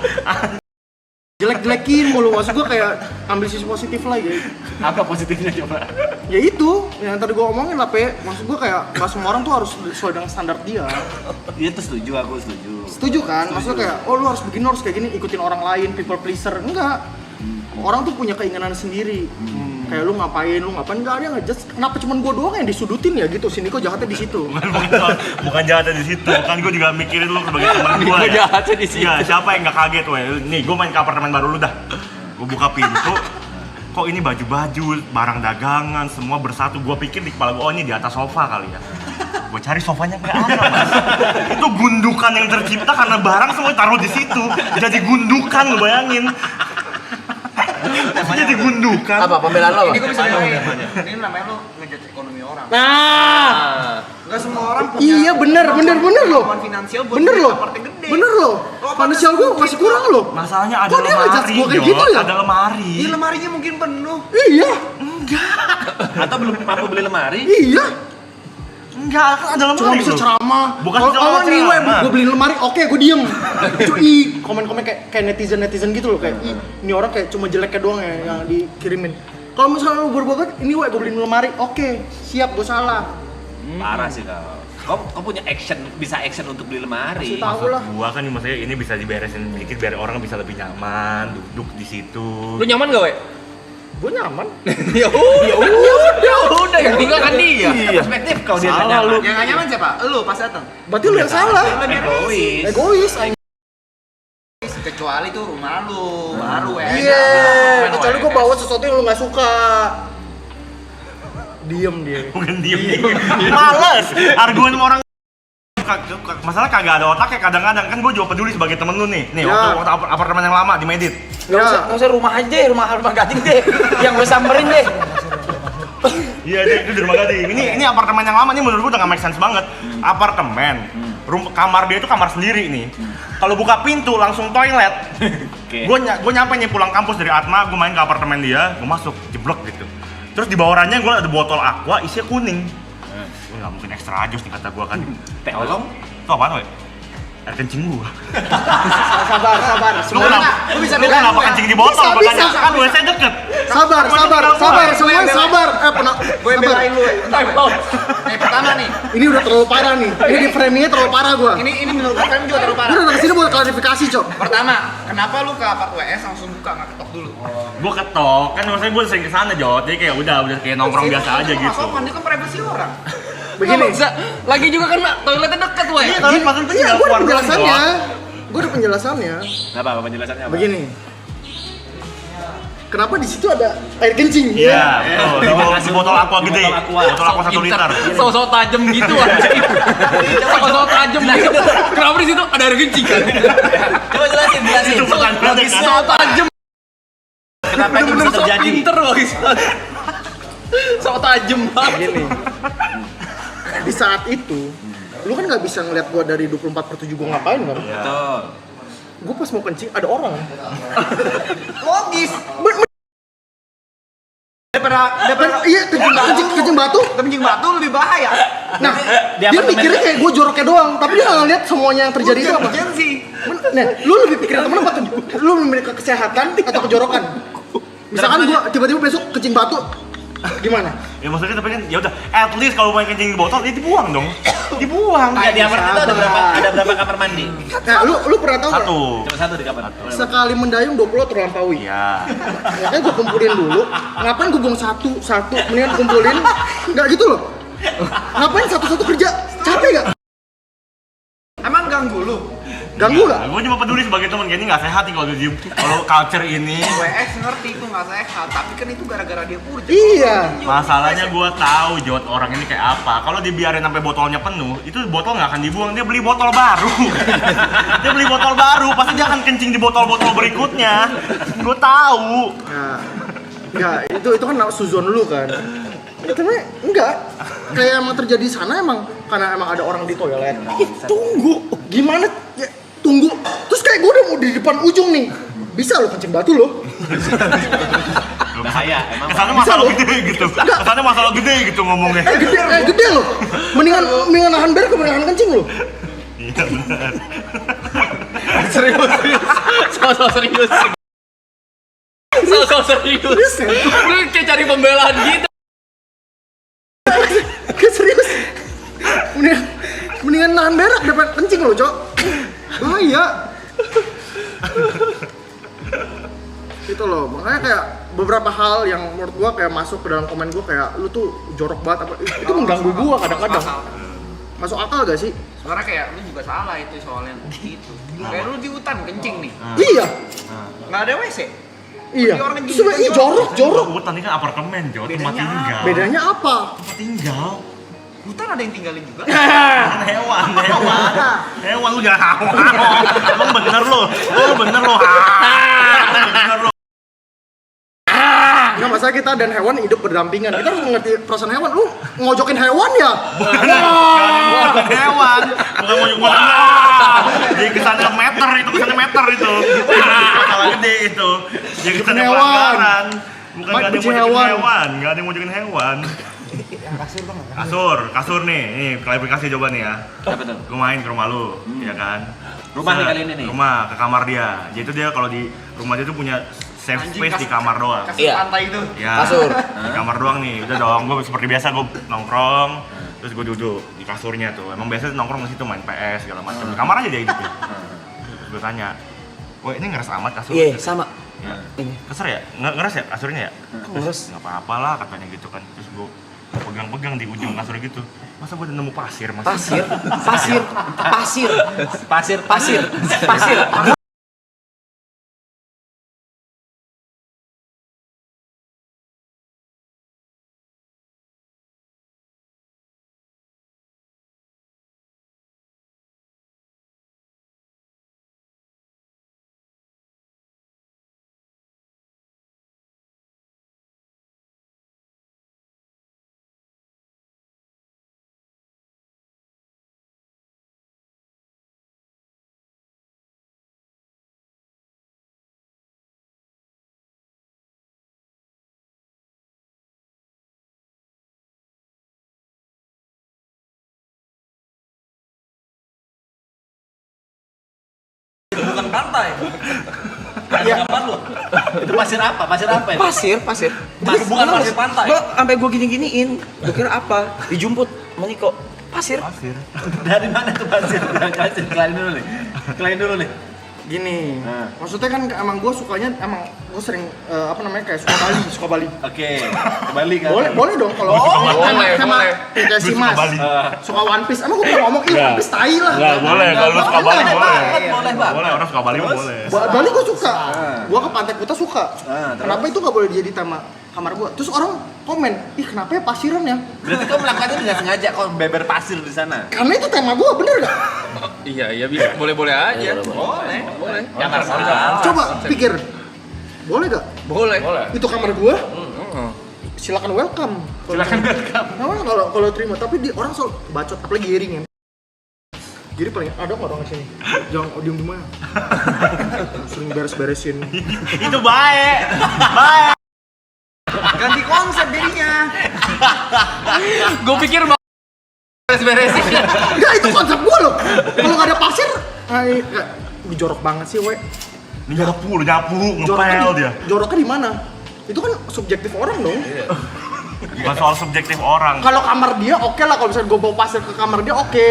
Jelek-jelekin mulu, maksud gua kayak ambil sisi positif lah ya. Apa positifnya coba? Ya itu, yang tadi gua omongin lah, Pe. Maksud gua kayak nggak semua orang tuh harus sesuai dengan standar dia. Iya tuh setuju, aku setuju. Setuju kan? Maksudnya kayak, oh lu harus begini, harus kayak gini, ikutin orang lain, people pleaser. Enggak. Orang tuh punya keinginan sendiri. Kayak lu ngapain, enggak ada yang ngejudge. Kenapa cuman gua doang yang disudutin ya gitu? Sini kok jahatnya di situ. Bukan jahatnya di situ, kan gue juga mikirin lu sebagai teman gue ya. jahatnya di situ. Iya, siapa yang nggak kaget weh? Nih, gue main ke apartemen baru lu dah. Gue buka pintu, kok ini baju-baju, barang dagangan, semua bersatu. Gue pikir di kepala gue, oh ini di atas sofa kali ya. Gue cari sofanya nggak ada, Mas. Itu gundukan yang tercipta karena barang semua taruh di situ. Jadi gundukan, lu bayangin. Jadi gundukan. Apa pembelaan lo? Ini gue bisa bilang, ini namanya lo ngejudge ekonomi orang. Nah, Gak semua orang punya iya bener loh. kemampuan finansial buat Bener beli loh. apartemen gede. Bener loh. Finansial gua masih kurang loh. Masalahnya ada Kok dia ngejudge lemari, gua kayak Jod. gitu ya? Ada lemari. Di lemarinya mungkin penuh. Iya, Atau belum mampu beli lemari? iya. Enggak, kan ada lemari. Cuma bisa loh. ceramah. Bukan Kalau ceramah. nih gue beliin lemari, oke gue diem. Cuy, komen-komen kayak netizen gitu loh, kayak ih, ini orang kayak cuma jeleknya doang ya yang dikirimin. Kalau misalnya lu berbuat ini gue beliin lemari, oke, siap gue salah. Parah sih kau punya bisa action untuk beli lemari. Kasih tahu lah. Gua kan maksudnya ini bisa diberesin dikit biar orang bisa lebih nyaman duduk di situ. Lu nyaman gak, we? Gue nyaman. Ya udah, yang tinggal kan dia. Perspektif kau dia Salah nggak nyaman. lu. Yang gak nyaman siapa? Lu pas datang. Berarti lu yang salah. Egois. Egois. Kecuali tuh rumah lu, baru ya. Iya, kecuali gue bawa sesuatu yang lu nggak suka. Diem dia. Bukan diem. Males. Argumen sama orang masalah kagak ada otaknya kadang-kadang kan gue juga peduli sebagai temen lu nih. Nih, Ya. waktu apartemen yang lama di Medit. Nggak usah rumah aja deh, rumah gading deh. Yang gue samperin deh. Iya, itu di rumah gading. Ini apartemen yang lama nih menurut gue udah gak make sense banget. Apartemen, kamar dia itu kamar sendiri nih. Kalau buka pintu langsung toilet. Oke. Gue nyampe nih pulang kampus dari Atma, gue main ke apartemen dia, gue masuk jeblok gitu. Terus di bawah ranjang gue ada botol aqua isinya kuning. Nggak mungkin extra jus nih kata gue kan. Tolong. Itu apaan weh? Air kencing gua. Sabar. Lu kenapa? Lu bisa Lu belain kenapa gua ya? kencing di botol? Bisa, Gua tanya, bisa. kan WC deket. Sabar. Semua sabar. Gue belain lu. Nih pertama nih. Ini udah terlalu parah nih. Ini di framingnya terlalu parah gua. Ini menurut gue juga terlalu Gue parah. datang kesini buat klarifikasi, Cok. Pertama, kenapa lu ke apart WS langsung buka nggak ketok dulu? Gua ketok, kan maksudnya gua sering kesana Jod, jadi kayak udah kayak nongkrong biasa aja gitu. Sopan, itu kan privasi orang. Begini. Nggak bisa. Lagi juga kan toiletnya dekat, we. Iya, tapi maksudnya Iya, tinggal gue ada keluar doang, penjelasannya. Jod. Gue ada penjelasannya. Apa penjelasannya apa? Begini. Kenapa di situ ada air kencing? Iya, tuh, di botol aqua gede. Botol aqua 1 liter. Sok-sok tajem gitu anjing. Sok-sok tajem gitu. Kenapa di situ ada air kencing kan? Coba jelasin. Itu pertanyaannya kan. Sok tajem. Kenapa itu bisa Sok terjadi? pinter loh, guys. Sok tajem banget. Gini. Di saat itu, lu kan nggak bisa ngeliat gua dari 24/7 gua ngapain kan? Betul. Gua pas mau kencing ada orang. Logis. Ben- Daripada Iya, kencing batu. kencing batu lebih bahaya. Nah, Di dia apartemen- mikirnya kayak gue joroknya doang, tapi dia nggak ngeliat semuanya yang terjadi itu apa. Urgensi. Nah, lu lebih pikirin temen apa tuh? Lu lebih ke kesehatan atau kejorokan? Misalkan gue tiba-tiba besok kencing batu, Gimana? Ya maksudnya tapi kan ya udah at least kalau main kencing di botol ya dibuang dong. Dibuang. Ya, di apartemen itu ada berapa kamar mandi? Nah, lu pernah tahu nggak? Satu. Cuma satu di kamar. Sekali mendayung 20 terlampaui. Iya. Makanya gue kumpulin dulu. Ngapain gue buang satu, mendingan kumpulin. Nggak gitu loh. Ngapain satu-satu kerja? Capek nggak? Emang ganggu lu? Ganggu nggak? Gue cuma peduli sebagai teman, kayaknya nggak sehat nih kalau culture ini. WX ngerti itu nggak sehat, tapi kan itu gara-gara dia purja. Iya. Masalahnya gue tahu Jod orang ini kayak apa. Kalau dibiarin sampai botolnya penuh, itu botol nggak akan dibuang. Dia beli botol baru. Dia beli botol baru, pasti dia akan kencing di botol-botol berikutnya. Gue tahu. Nah, enggak, itu kan suzon lu kan. Tapi enggak. Kayak emang terjadi di sana emang karena emang ada orang di toilet. Tunggu. Gimana? Ya, tunggu. Terus kayak gue udah mau di depan ujung nih. Bisa lo kencing batu lo. Bahaya, emang. Kesannya Bisa masalah loh. gede gitu. Kesannya masalah gede gitu ngomongnya. Gede lo. Mendingan nahan berak ke nahan kencing lo. Iya benar. Serius. So serius. So serius. Lu kayak cari pembelaan gitu. Serius. Mendingan nahan berak daripada kencing lo, Cok. Bahaya. Gitu loh, makanya kayak beberapa hal yang menurut gua kayak masuk ke dalam komen gua kayak lu tuh jorok banget apa itu mengganggu gua kadang-kadang. Masuk akal gak sih? Sebenarnya kayak lu juga salah itu soalnya gitu. Kayak lu di hutan kencing nih, Iya. nggak ada WC. Iya. Orang kencing Sudah di jorok. Hutan ini kan apartemen, Jod, tempat Bedanya tinggal. Bedanya apa? Tempat tinggal. Hutan ada yang tinggalin juga. Kan hewan. Hewan lu jangan hawa. Emang bener lo. Bener lo. Bener lo. Nggak masalah kita dan hewan hidup berdampingan. Kita harus mengerti perasaan hewan. Lu ngojokin hewan ya? Bukan hewan. Bukan mau jadi kesannya meter itu. Masalah gede itu. Jadi kesannya Hewan. pelanggaran. Bukan Mike nggak ada yang benci mau hewan. hewan. Nggak ada yang mau hewan. Kasur nih klarifikasi coba nih ya. Apa tuh? Gue main ke rumah lu, ya kan? Rumah nih kali ini nih? Rumah, ke kamar dia. Jadi itu dia kalau di rumah dia tuh punya safe space di kamar doang. Kasur Iya. pantai itu. Ya, Kasur. di kamar doang nih, udah dong. Gue seperti biasa gue nongkrong, terus gue duduk di kasurnya tuh. Emang biasa nongkrong di situ main PS segala macam. Di kamar aja dia hidupnya. Terus gue tanya, wah ini ngeres amat kasur? Iya, sama. Ya. Ini. Keser ya? Ngeres ya kasurnya ya? Ngeres. Nggak apa-apa lah katanya gitu kan. Terus gue pegang-pegang di ujung kasur gitu. Masa gue udah nemu pasir mas? Pasir. Bukan pantai. Iya. Itu pasir apa? Pasir apa ya? Pasir. Bukan pasir pantai. Gua sampai gua gini-giniin. Gua kira apa? Dijumput. Mani kok pasir. Dari mana tuh pasir? Kelain dulu nih. Gini. Nah. Maksudnya kan emang gue sukanya emang gue sering kayak suka Bali. Oke, kembali kan. Boleh dong kalau boleh. kayak si Gue suka Mas Bali. suka One Piece. Emang gue pernah ngomong One Piece tai lah. Nggak boleh, kalau lu suka Bali boleh. Boleh, Bang. Boleh, orang suka Bali mah boleh. Bali gue suka. Gue ke Pantai Kuta suka. Terus? Kenapa itu nggak boleh jadi tema kamar gue? Terus orang komen, ih kenapa ya pasiran ya? Berarti kau melakukannya dengan sengaja kau beber pasir di sana. Karena itu tema gue, bener gak? Iya bisa. Boleh Iya, aja. Boleh. Jangan Coba pikir, boleh gak? Boleh. Itu kamar gue, silakan welcome. Kalau terima, tapi orang selalu bacot, apalagi Giring ya. Giri paling ada nggak orang di sini? Jangan diem di mana? Sering beres-beresin. Itu baik. Baik. Ganti konsep dirinya. Gue pikir mau beres-beresin. Enggak, itu konsep gue loh. Kalau nggak ada pasir, jorok banget sih, we. Ini nyapu, ngepel dia. Joroknya di mana? Itu kan subjektif orang dong. Bukan soal subjektif orang. Kalau kamar dia oke lah, kalau misalnya gue bawa pasir ke kamar dia oke.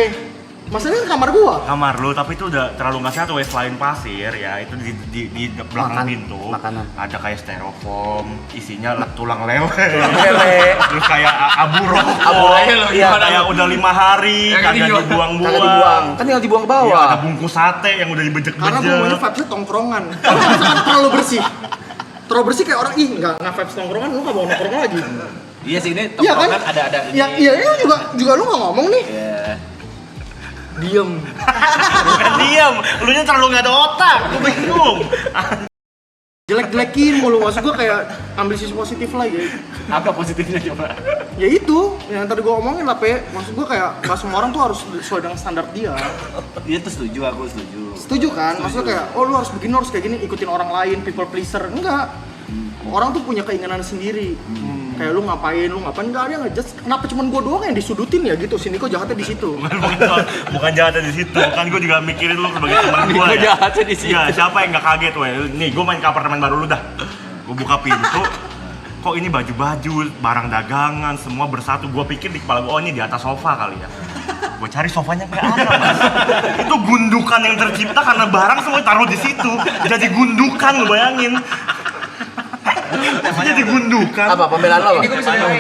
Masalahnya kan kamar gua. Kamar lu, tapi itu udah terlalu nggak sehat. Selain pasir ya, itu di belakang pintu makanan. ada kayak styrofoam, isinya tulang lele. Lele. Terus kayak abu rokok. Abu lele, Iya, gimana kayak lu? udah 5 hari Yang kagak dijual. dibuang-buang. Kagak dibuang. Kan tinggal dibuang ke Iya, bawah. ada bungkus sate yang udah Karena gue maunya dibejek-bejek. vibes-nya tongkrongan. Kalau misalkan terlalu bersih. Terlalu bersih kayak orang, ih nggak vibes tongkrongan, lu nggak mau nongkrong lagi. Iya sih, ini Iya kan? tongkrongan ada ini. Ya, iya juga lu nggak ngomong nih. Iya. Diem. Bukan diam, lu nya terlalu nggak ada otak. Gue bingung. Jelek-jelekin mulu, maksud gue kayak ambil sisi positif lah ya. Apa positifnya coba? Ya itu, yang tadi gue omongin lah Pe. Maksud gue kayak gak semua orang tuh harus sesuai dengan standar dia. Iya tuh setuju, aku setuju. Setuju kan? Maksudnya kayak, oh lu harus begini, harus kayak gini, ikutin orang lain, people pleaser. Enggak. Orang tuh punya keinginan sendiri. Kayak lu ngapain, enggak ada yang ngejudge. Kenapa cuman gue doang yang disudutin ya gitu? Sini kok jahatnya di situ. Bukan jahatnya di situ, kan gue juga mikirin lu sebagai teman gue. Niko Ya. jahatnya di situ. Iya, siapa yang nggak kaget weh? Nih, gue main ke apartemen baru lu dah. Gue buka pintu, kok ini baju-baju, barang dagangan, semua bersatu. Gue pikir di kepala gue, oh ini di atas sofa kali ya. Gue cari sofanya nggak ada, Mas. Itu gundukan yang tercipta karena barang semua taruh di situ. Jadi gundukan, lu bayangin. Jadi gundukan. Apa pembelaan lo? Ini gue bisa bilang,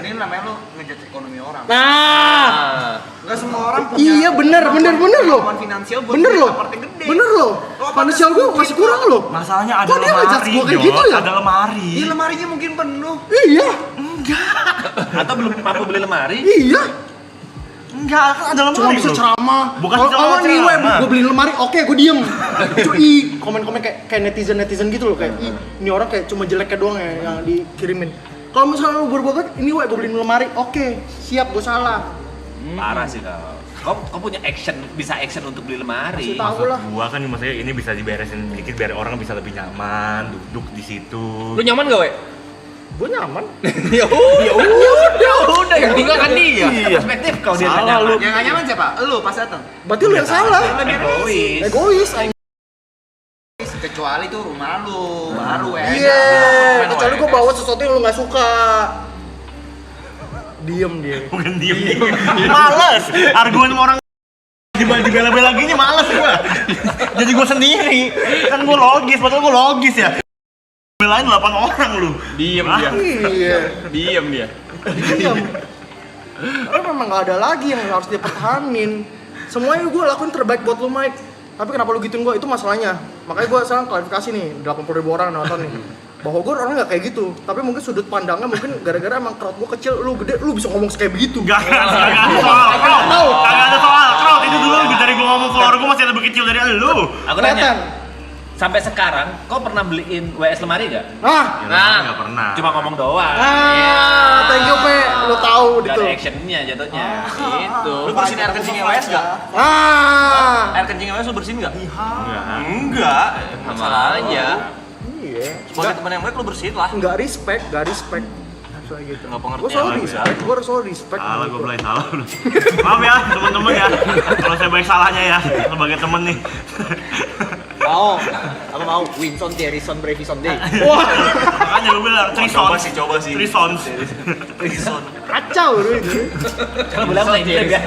ini namanya lo ngejudge ekonomi orang. Nah, Nggak semua orang punya iya bener loh. kemampuan finansial buat Bener beli loh. apartemen gede. Bener loh. Finansial gue masih kurang loh. Masalahnya ada Kok dia ngejudge lemari, gua kayak Jod. gitu ya? Ada lemari. Di lemarinya mungkin penuh. Iya, Atau belum mampu beli lemari? iya. Enggak, kan ada lemari. Cuma bisa loh. ceramah. Bukan Kalau ceramah. nih gue beliin lemari, oke gue diem. Cuy, komen-komen kayak netizen gitu loh, kayak ih, ini orang kayak cuma jeleknya doang ya yang dikirimin. Kalau misalnya lu berbuat ini gue beliin lemari, oke, siap gue salah. Parah sih kau punya bisa action untuk beli lemari. Kasih tahu lah. Gua kan maksudnya ini bisa diberesin dikit biar orang bisa lebih nyaman duduk di situ. Lu nyaman gak, we? Gue nyaman. Ya udah, yang tinggal kan dia. Perspektif kau dia Salah nanya. lu. Yang nggak nyaman siapa? Lu pas datang. Berarti lu yang salah. Egois. Egois. anjing. Kecuali tuh rumah lu, baru ya. Iya, kecuali gue bawa sesuatu yang lu nggak suka. Diem dia. Bukan diem. Males. Argumen sama orang dibela-bela gini males gua. Jadi gua sendiri. Kan gua logis, padahal gua logis ya. Belain 8 orang lu. Diem Hah? dia. Iya. Diem dia. Diam. Karena memang nggak ada lagi yang harus dipertahanin. Semuanya gue lakuin terbaik buat lu Mike. Tapi kenapa lu gituin gue? Itu masalahnya. Makanya gue sekarang klarifikasi nih, 80.000 orang nonton nih. Bahwa gue orangnya nggak kayak gitu. Tapi mungkin sudut pandangnya mungkin gara-gara emang crowd gue kecil, lu gede, lu bisa ngomong kayak begitu. Gak ada soal. Kagak ada soal. Crowd itu dulu dari gua ngomong keluar gua masih lebih kecil dari lu. Aku Kelihatan. nanya. Sampai sekarang kau pernah beliin WS lemari gak? Ah, Enggak pernah. Cuma ngomong doang. thank you Pe, lu tahu Gak gitu. ada actionnya jatuhnya. Gitu. Lu bersihin air kencingnya WS nggak? Ah, Air kencingnya WS lu bersihin nggak? Enggak. Sama aja. iya. Sebagai teman yang baik lu bersihin lah. Nggak respect. Soalnya gitu. Nggak Gue pengertian selalu lagi. respect, gue selalu respect. Salah gitu. gua belai salah udah. Maaf ya teman-teman ya. Kalau saya baik salahnya ya sebagai temen nih. Mau Winson, Derrison, Brevison Day. Wah, Makanya gua bilang Trison. coba sih. Trison. kacau lu itu. Kalau bilang lain ya.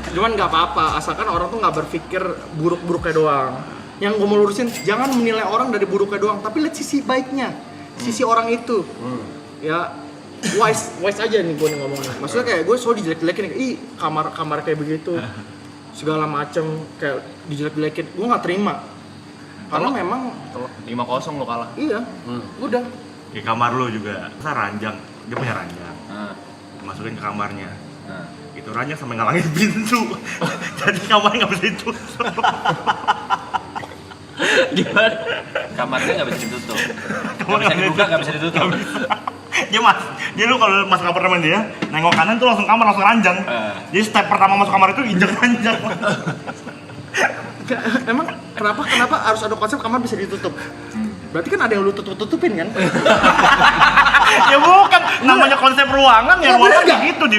Cuman nggak apa-apa, asalkan orang tuh nggak berpikir buruk-buruknya doang. Yang gue mau lurusin, jangan menilai orang dari buruknya doang, tapi lihat sisi baiknya, sisi orang itu. Ya, wise aja nih gue nih ngomongnya. Maksudnya kayak gue selalu dijelek-jelekin, ih kamar kayak begitu, segala macem kayak dijelek-jelekin, gue nggak terima. Karena memang, 5-0 lu kalah. iya, udah. Di kamar lu juga. Masa ranjang, dia punya ranjang. Nah. Masukin ke kamarnya. Nah. Itu ranjang sampai ngalangin pintu. Jadi kamarnya nggak bisa ditutup. Gimana? Kamarnya nggak bisa ditutup. Nggak bisa dibuka, nggak bisa ditutup. Dia lu kalau masuk apartemen dia, nengok kanan tuh langsung kamar, langsung ranjang. Jadi step pertama masuk kamar itu injak ranjang. Emang kenapa harus ada konsep kamar bisa ditutup? Berarti kan ada yang lu tutupin kan? Ya bukan, namanya konsep ruangan ya Nggak, ruangan bener nggak? gitu di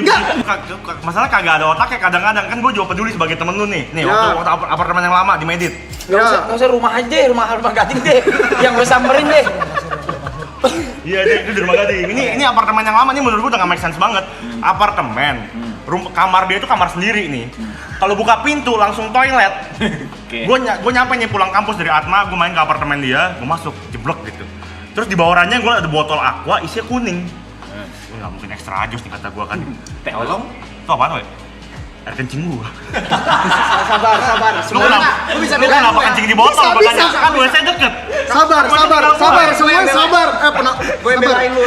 masalah kagak ada otaknya kadang-kadang kan gue juga peduli sebagai temen lu nih Ya. waktu apartemen yang lama di Medit Nggak usah rumah aja deh, rumah gading deh. Yang gue samperin deh. Iya, itu di rumah gading. Ini apartemen yang lama, ini menurut gua udah gak make sense banget. Apartemen, kamar dia itu kamar sendiri nih. Kalau buka pintu langsung toilet. Gua nyampe nih pulang kampus dari Atma, gua main ke apartemen dia, gua masuk jeblok gitu. Terus di bawahnya gua ada botol aqua isinya kuning. Gua nggak mungkin extra jus nih kata gua kan. Tolong. Itu apaan, weh? Air kencing gua. Sabar. Lu kenapa kencing di botol? Bisa. Kan WC deket. Sabar. Semuanya sabar. Gue belain lu.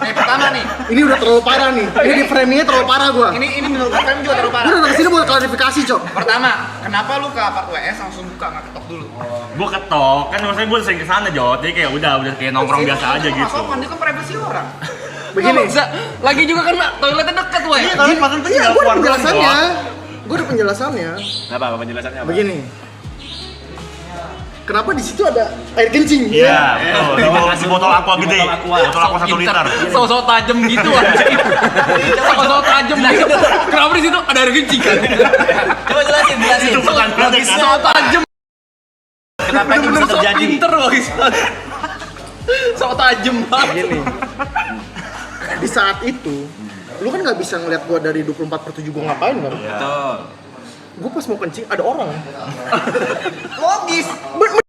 Nih pertama nih. Ini udah terlalu parah nih. Ini di framingnya terlalu parah gua. Ini menurut gue frame juga terlalu Gue parah. datang kesini buat klarifikasi, Cok. Pertama, kenapa lu ke apart WS langsung buka nggak ketok dulu? Gua ketok, kan maksudnya gua sering kesana Jot, jadi kayak udah kayak nongkrong biasa aja gitu. Sopan, itu kan privasi orang. Begini. Lagi juga kan toiletnya deket, weh. Iya, tapi pas itu Iya, tinggal gue keluar ada doang, penjelasannya. Jot. Gue ada penjelasannya. Apa penjelasannya apa? Begini. Kenapa di situ ada air kencing? Iya, betul. Di botol aqua gede. Botol aqua. Botol aqua 1 liter. Sosok tajem gitu anjing. Sosok tajem gitu. Kenapa di situ ada air kencing kan? Coba jelasin. Itu pertanyaannya kan. Sosok tajem. Kenapa ini bisa Sok terjadi? pinter loh guys. Sok tajem banget. Gini. Di saat itu, lu kan nggak bisa ngeliat gue dari 24/7 gue ngapain kan? Betul. Gue pas mau kencing ada orang. Logis. Ben-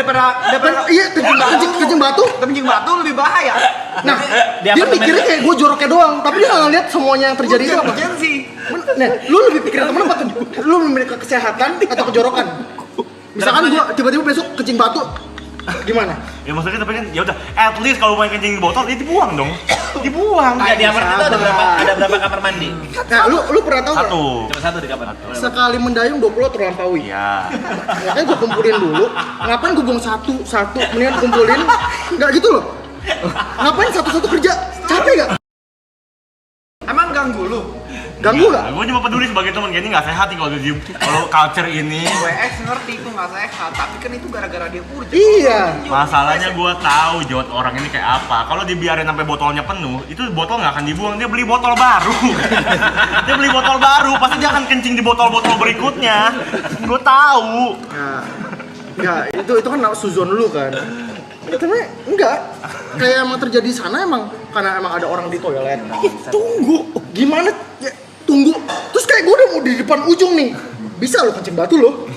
Daripada Iya, kencing batu. kencing batu lebih bahaya. Nah, Di dia apartemen- mikirnya kayak gue joroknya doang, tapi dia nggak ngeliat semuanya yang terjadi itu apa. Urgensi. Nah, lu lebih pikirin temen apa? Lu lebih ke kesehatan atau kejorokan? Misalkan gue tiba-tiba besok kencing batu, gimana? Ya maksudnya tapi kan ya udah at least kalau mau kencing di botol ya dibuang dong. Dibuang. Nggak, di apartemen itu ada berapa kamar mandi? Nah, lu pernah tahu nggak? Satu. Cuma satu di kamar. Sekali mendayung 20 terlampaui. Iya. Makanya gue kumpulin dulu. Ngapain gue buang satu, mendingan kumpulin. Nggak gitu loh. Ngapain satu-satu kerja? Capek nggak? Emang ganggu lu? Ganggu nggak? Gue cuma peduli sebagai teman kayak ini nggak sehat nih kalau culture ini. WS ngerti itu nggak sehat, tapi kan itu gara-gara dia urgent. Iya. Masalahnya gue tahu Jot orang ini kayak apa. Kalau dibiarin sampai botolnya penuh, itu botol nggak akan dibuang. Dia beli botol baru. Dia beli botol baru, pasti dia akan kencing di botol-botol berikutnya. Gue tahu. Nah, nggak, itu kan suzon lu kan. Tapi enggak. Kayak emang terjadi di sana emang karena emang ada orang di toilet. Tunggu. Gimana? Ya, tunggu. Terus kayak gue udah mau di depan ujung nih. Bisa lo kencing batu lo.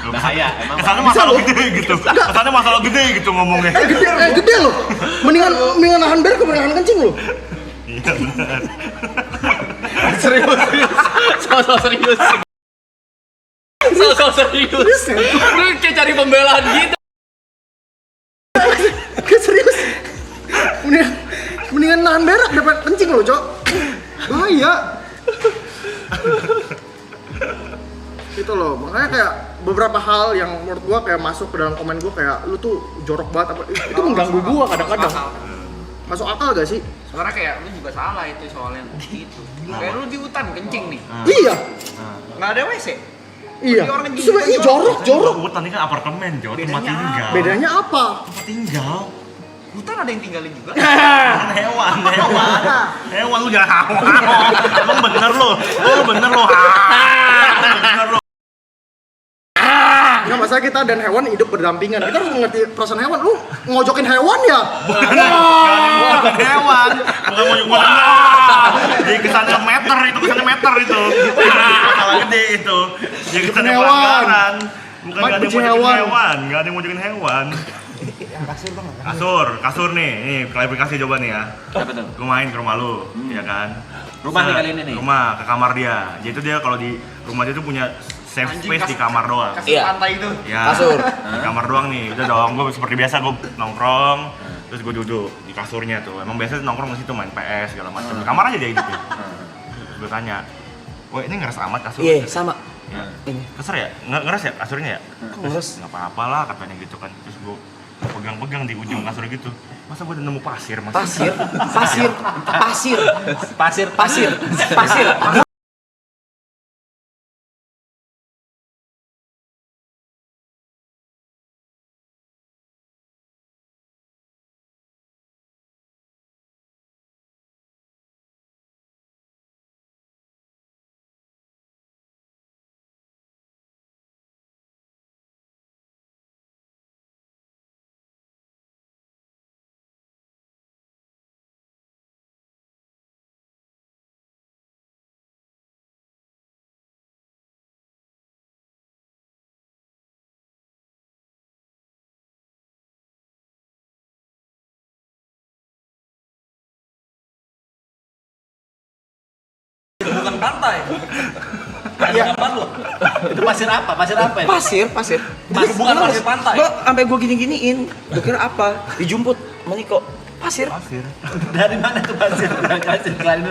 Bahaya, emang. Kesannya Bisa masalah loh. gede gitu. Kesannya masalah gede gitu ngomongnya. Gede lo. Mendingan nahan berak ke nahan kencing lo. Iya benar. Serius. Sosok serius. Sosok serius. Lu kayak cari pembelaan gitu. Kayak serius. Mendingan nahan berak daripada kencing lo, Cok. Bahaya. Itu loh, makanya kayak beberapa hal yang menurut gua kayak masuk ke dalam komen gua kayak lu tuh jorok banget apa itu mengganggu gua kadang-kadang. Masuk akal gak sih? Sebenarnya kayak lu juga salah itu soalnya gitu. Kayak lu di hutan kencing nih, Iya. nggak ada WC. Iya. Jadi orang kencing Terus juga jorok. Hutan ini kan apartemen Jot, tempat Bedanya tinggal. Bedanya apa? Tempat tinggal. Hutan ada yang tinggalin juga. Hewan. Hewan lu jangan hawa. Emang bener lo. Lu bener lo. Bener lo. Nggak masalah kita dan hewan hidup berdampingan. Kita harus mengerti perasaan hewan. Lu ngojokin hewan ya? Bukan hewan. Bukan mau jadi kesannya meter itu. Masalah gede itu. Jadi kesannya Hewan. pelanggaran. Bukan Mike gak ada yang benci mau jokin hewan. hewan. Gak ada yang mau jokin hewan. Kasur nih. Nih klarifikasi coba nih ya. Apa tuh? Gue main ke rumah lu, ya kan? Rumah nih kali ini nih. Rumah ke kamar dia. Jadi itu dia kalau di rumah dia tuh punya safe Anjing, space di kasur- kamar doang. Kasur Iya. pantai itu. Ya, Kasur. di kamar doang nih. Udah dong, gue seperti biasa gue nongkrong, terus gue duduk di kasurnya tuh. Emang biasa nongkrong di situ main PS segala macam. Di kamar aja dia hidupnya. Gue tanya, "Woi, ini ngeres amat kasur?" Iya, sama. Ya. Ini. Kesel ya? Ngeres ya kasurnya ya? Ngeres. Nggak apa-apa lah katanya gitu kan. Terus gue pegang-pegang di ujung kasur gitu. Masa gue udah nemu pasir? Pasir. Pasir. Bukan pantai. Iya. Apa lu? Itu pasir apa? Pasir apa itu? Pasir. Bukan pasir pantai. Gua sampai gua gini-giniin. Gua kira apa? Dijumput sama Niko. Pasir. Dari mana tuh pasir? Kelain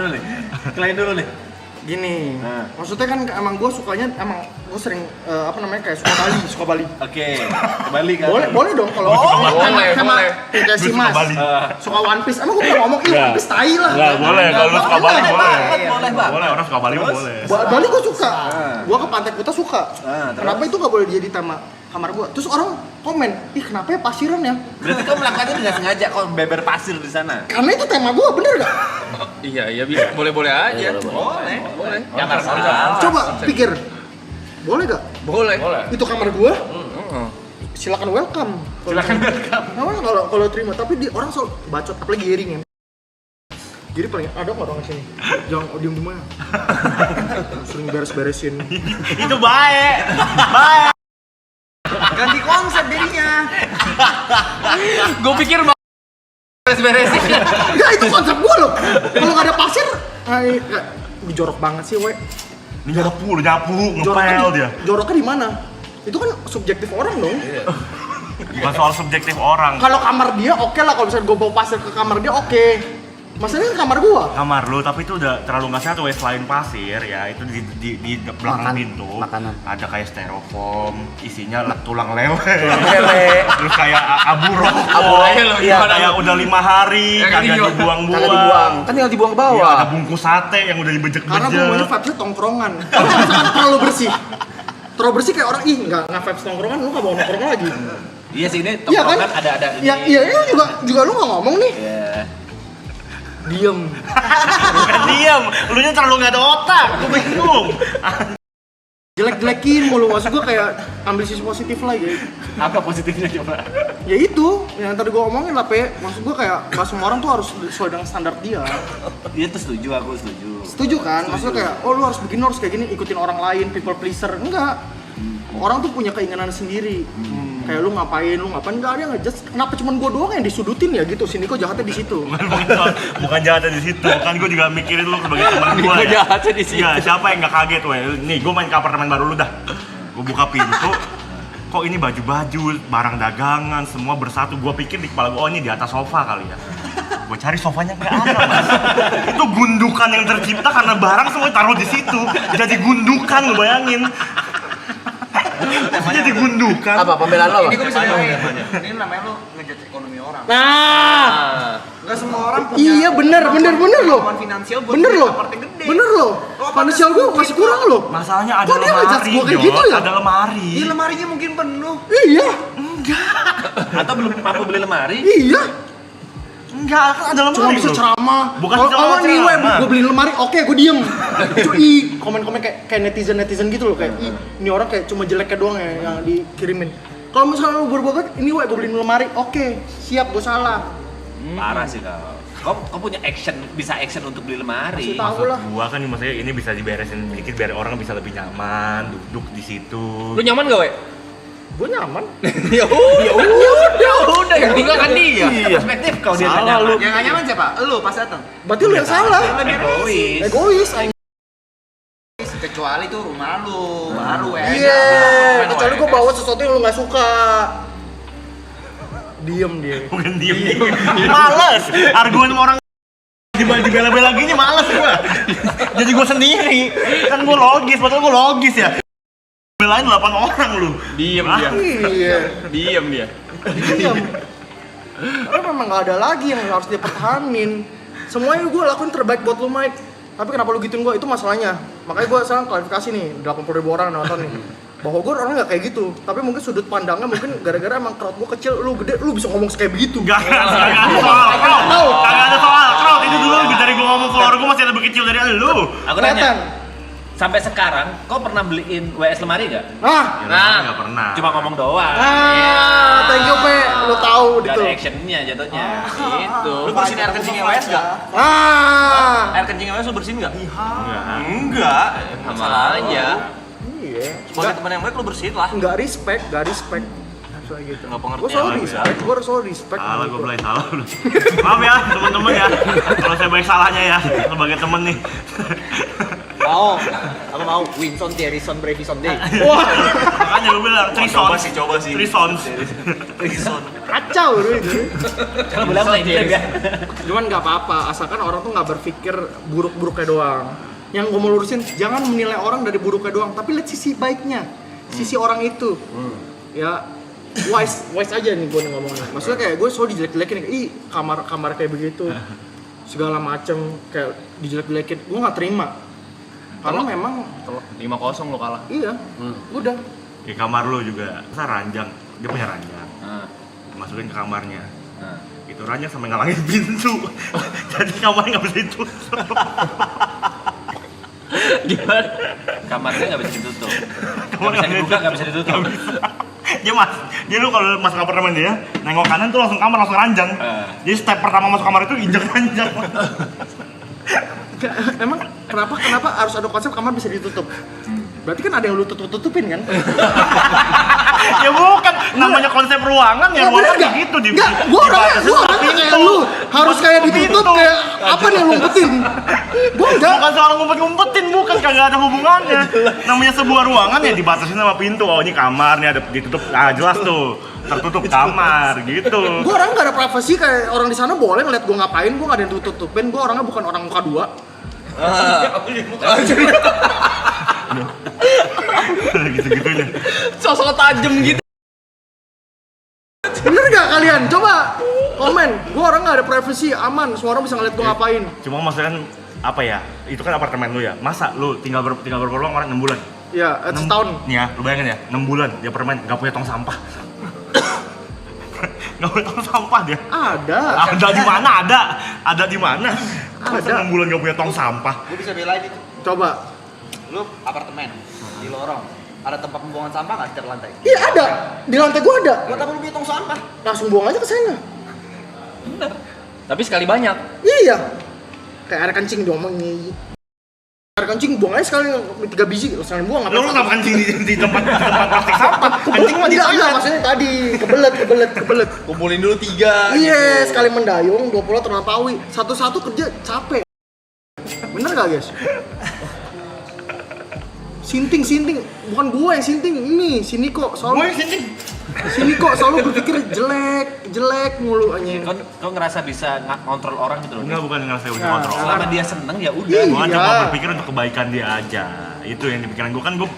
dulu nih. Gini, Nah. maksudnya kan emang gue sukanya, emang gue sering kayak suka Bali. Oke, kembali kan. Boleh dong kalau boleh. kayak si Suka Mas, Bali. suka One Piece. Emang gue pernah ngomong Nggak. One Piece tai lah. Nggak, boleh. Kalau lu suka Bali, boleh. Boleh banget. Boleh, orang suka Bali mah boleh. Bali gue suka, gue ke Pantai Kuta suka. Terus? Kenapa itu nggak boleh jadi tema kamar gue? Terus orang komen, ih kenapa ya pasiran ya? Berarti kau melakukannya dengan sengaja kau beber pasir di sana. Karena itu tema gue, bener gak? Iya bisa. Boleh aja. Boleh. Yang Coba pikir, boleh gak? Boleh. Itu kamar gue, silakan welcome. Kalau terima, tapi di orang selalu bacot, apalagi Giring ya. Jadi paling ada nggak orang sini? Jangan diem di mana? Sering beres-beresin. Itu baik. Baik. Ganti konsep jadinya. Gue pikir mau beres-beresin. Enggak, itu konsep gua loh. Kalau nggak ada pasir, jorok banget sih, we. Ini nyapu, ngepel dia. Joroknya di mana? Itu kan subjektif orang dong. Bukan soal subjektif orang. Kalau kamar dia oke lah, kalau misalnya gua bawa pasir ke kamar dia oke. Masalahnya kamar gua. Kamar lu, tapi itu udah terlalu nggak sehat, wes. Selain pasir ya, itu di belakang pintu makanan. ada kayak styrofoam, isinya tulang lele. lele. Terus kayak abu rokok. Iya, Kayak udah 5 hari Ya, kagak kagak dibuang-buang. Kagak dibuang. Kan tinggal dibuang ke Iya, bawah. ada bungkus sate yang udah Karena gua dibejek-bejek. maunya vibes-nya tongkrongan. Kalau misalkan terlalu bersih. Terlalu bersih kayak orang, ih nggak vibes tongkrongan, lu nggak mau nongkrong lagi. Iya sih, ini Iya kan? tongkrongan ada ini. Iya juga lu nggak ngomong nih. Iya. Diem. Bukan diam, lu nya terlalu nggak ada otak. Gue bingung. Jelek-jelekin mulu, maksud gua kayak ambil sisi positif lah ya. Apa positifnya coba? Ya itu, yang tadi gua omongin lah, Pe. Maksud gua kayak gak semua orang tuh harus sesuai dengan standar dia. Iya tuh setuju, aku setuju. Setuju kan? Maksudnya kayak, oh lu harus begini, lu harus kayak gini, ikutin orang lain, people pleaser. Enggak. Orang tuh punya keinginan sendiri. Kayak lu ngapain, enggak ada yang ngejudge. Kenapa cuman gua doang yang disudutin ya gitu? Sini kok jahatnya di situ. Bukan jahatnya di situ, kan gue juga mikirin lu sebagai teman gue ya. jahatnya di situ. Iya, siapa yang nggak kaget, weh? Nih, gue main ke apartemen baru lu dah. Gue buka pintu, kok ini baju-baju, barang dagangan, semua bersatu. Gue pikir di kepala gue, oh ini di atas sofa kali ya. Gue cari sofanya nggak ada, Mas. Itu gundukan yang tercipta karena barang semua taruh di situ. Jadi gundukan, lu bayangin. Jadi gundukan. Apa pembelaan lo? Ini gue bisa bilang, ini namanya lo ngejudge ekonomi orang. Nah, Gak semua orang punya. iya bener loh. kemampuan finansial buat Bener beli loh. apartemen gede. Bener loh. Finansial gua masih kurang loh. Masalahnya ada Kok dia ngejudge lemari, gua kayak Jok. gitu ya? Ada lemari. Di lemarinya mungkin penuh. Iya, Atau belum mampu beli lemari? iya. Enggak, kan ada lemari. Cuma bisa loh. ceramah. Bukan Kalau cuma nih web, ceramah. gue beli lemari, oke gue diem. Cuy, komen-komen kayak netizen gitu loh, kayak ih, ini orang kayak cuma jeleknya doang ya yang dikirimin. Kalau misalnya lu berbuat ini web, gue beli lemari, oke, siap, gue salah. Parah sih kau punya bisa action untuk beli lemari. Kasih tahu lah. Gua kan maksudnya ini bisa diberesin dikit biar orang bisa lebih nyaman duduk di situ. Lu nyaman gak, we? Gue nyaman. Ya udah, yang tinggal kan dia. Perspektif kau dia Salah nggak lu. nyaman. Yang gak nyaman siapa? Lo pas datang. Berarti lu yang salah. Egois. Egois, aing. Kecuali tuh rumah lu, baru ya. Iya, kecuali gue bawa sesuatu yang lu nggak suka. Diem dia. Bukan diem. Males. Argumen sama orang dibela-bela gini males gua. Jadi gua sendiri. Kan gua logis, padahal gua logis ya. Belain 8 orang lu. Diem dia. Iya. Diem dia. Diem. Karena memang nggak ada lagi yang harus dipertahanin. Semuanya gue lakuin terbaik buat lu, Mike. Tapi kenapa lu gituin gue? Itu masalahnya. Makanya gue sekarang klarifikasi nih, 80.000 orang nonton nih. Bahwa gue orangnya nggak kayak gitu. Tapi mungkin sudut pandangnya mungkin gara-gara emang crowd gue kecil, lu gede, lu bisa ngomong kayak begitu. Enggak ada soal. Kagak ada soal. Crowd itu dulu lebih dari gua ngomong follower gua masih lebih kecil dari lu. Aku nanya, Kelihatan. sampai sekarang kau pernah beliin WS lemari gak? Ah, Enggak pernah. Cuma ngomong doang. thank you Pe, lu tahu Gak gitu. ada actionnya jatuhnya. Gitu. Lu bersihin air kencingnya WS gak? Ah, Air kencingnya WS lu bersihin gak? Enggak. Enggak. Sama aja. iya. Sebagai teman yang baik lu bersihin lah. Nggak respect. Soalnya gitu. Nggak Gue pengertian selalu lah, respect, gue selalu respect. Salah gua belai salah. Maaf ya teman-teman ya. Kalau saya baik salahnya ya sebagai temen nih. mau Winson, Thierryson, Bravison Day. Makanya gue bilang Coba sih. Trisons. Kacau bro itu. Kalau bilang main game ya. Cuman nggak apa-apa, asalkan orang tuh nggak berpikir buruk-buruknya doang. Yang gue mau lurusin, jangan menilai orang dari buruknya doang, tapi lihat sisi baiknya, sisi orang itu. Ya, wise aja nih gue ngomongnya. Maksudnya kayak gue selalu dijelek-jelekin, ih kamar kayak begitu, segala macem kayak dijelek-jelekin, gue nggak terima. Karena memang 5-0 lo kalah. iya, udah. Di kamar lu juga, masa ranjang, dia punya ranjang. Masukin ke kamarnya. Itu ranjang sampai ngalangin pintu. Jadi kamarnya nggak bisa ditutup. Gimana? Kamarnya nggak bisa ditutup. Nggak bisa dibuka, nggak bisa ditutup. Dia lu kalau masuk apartemen dia, nengok kanan tuh langsung kamar, langsung ranjang. Jadi step pertama masuk kamar itu injek ranjang. Emang kenapa harus ada konsep kamar bisa ditutup? Berarti kan ada yang lu tutupin kan? Ya bukan, namanya konsep ruangan ya, ruangan kayak gitu di Gua orangnya kayak lu, harus kayak ditutup kayak apa nih yang ngumpetin? Gua enggak. Bukan soal ngumpet-ngumpetin, bukan, kagak ada hubungannya. Namanya sebuah ruangan ya dibatasi sama pintu. Oh ini kamar nih ada ditutup, jelas tuh tertutup kamar gitu. Gua orang nggak ada privasi kayak orang di sana boleh ngeliat gua ngapain, gua nggak ada yang tutupin. Gua orangnya bukan orang muka dua. Gitu-gitunya. Sosok tajam gitu. Bener nggak kalian? Coba komen. Gua orang nggak ada privasi, aman. Semua orang bisa ngeliat gua ngapain. Cuma maksudnya kan apa ya? Itu kan apartemen lu ya. Masa lu tinggal berapa orang 6 bulan? Ya, setahun. Nih ya, lu bayangin ya, 6 bulan di apartemen nggak punya tong sampah. Nggak punya tong sampah dia. Ada. Ada di mana? Ada di mana? Ada. 6 bulan nggak punya tong sampah. Gue bisa belain itu. Coba. Lu apartemen di lorong, ada tempat pembuangan sampah nggak setiap lantai? Iya ada. Di lantai gua ada. Buat apa lu punya tong sampah? Langsung buang aja ke sana. Tapi sekali banyak. Iya. Kayak air kencing diomong nih. Air kencing buang aja sekali 3 biji, langsung buang Lu nggak kencing di tempat plastik sampah? Kencing mah di Enggak, toilet. maksudnya tadi kebelet. Kumpulin dulu 3. Iya, sekali mendayung 20 terlampaui. Satu-satu kerja capek. Bener gak guys? Sinting, bukan gua yang sinting, ini si Niko Gue selalu kencing. si Niko selalu berpikir jelek mulu anjing. Kau ngerasa bisa ngontrol orang gitu loh? Enggak, bukan ngerasa bisa Nah, kontrol. Selama dia seneng ya udah. Iya. Gue kan cuma berpikir untuk kebaikan dia aja. Itu yang dipikiran gue, kan gue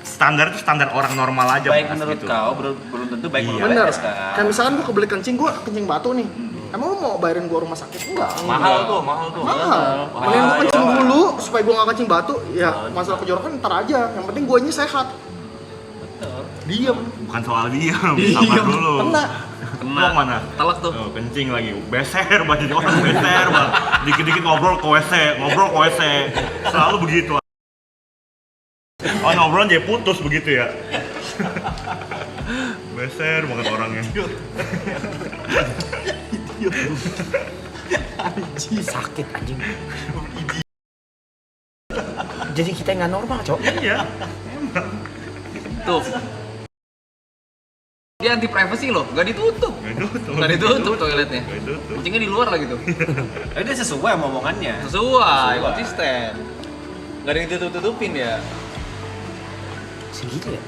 standar itu standar orang normal aja. Baik Mas, menurut gitu. kau, belum tentu baik Iya. menurut Bener. WS kan. Kayak misalkan gua kebelet kencing, gua kencing batu nih. Emang lu mau bayarin gua rumah sakit? Enggak. Mahal tuh. Mahal. Mending gua kencing dulu supaya gua nggak kencing batu. Ya masalah kejorokan ntar aja. Yang penting guanya sehat. Diem. Bukan soal diam, sabar dulu. Kena. Lu mau mana? Telak tuh. Oh, kencing lagi, beser banget orang beser banget. Dikit-dikit ngobrol ke WC. Selalu begitu. Oh, ngobrolan jadi putus begitu ya. Beser banget orangnya. Sakit anjing. Jadi kita nggak normal, Cok. Iya. Tuh. Dia anti privacy loh, nggak ditutup. Nggak ditutup toiletnya. Kencingnya di luar lagi tuh. Dia sesuai sama omongannya. Sesuai, konsisten. Nggak ada yang ditutup-tutupin ya. Segitu ya.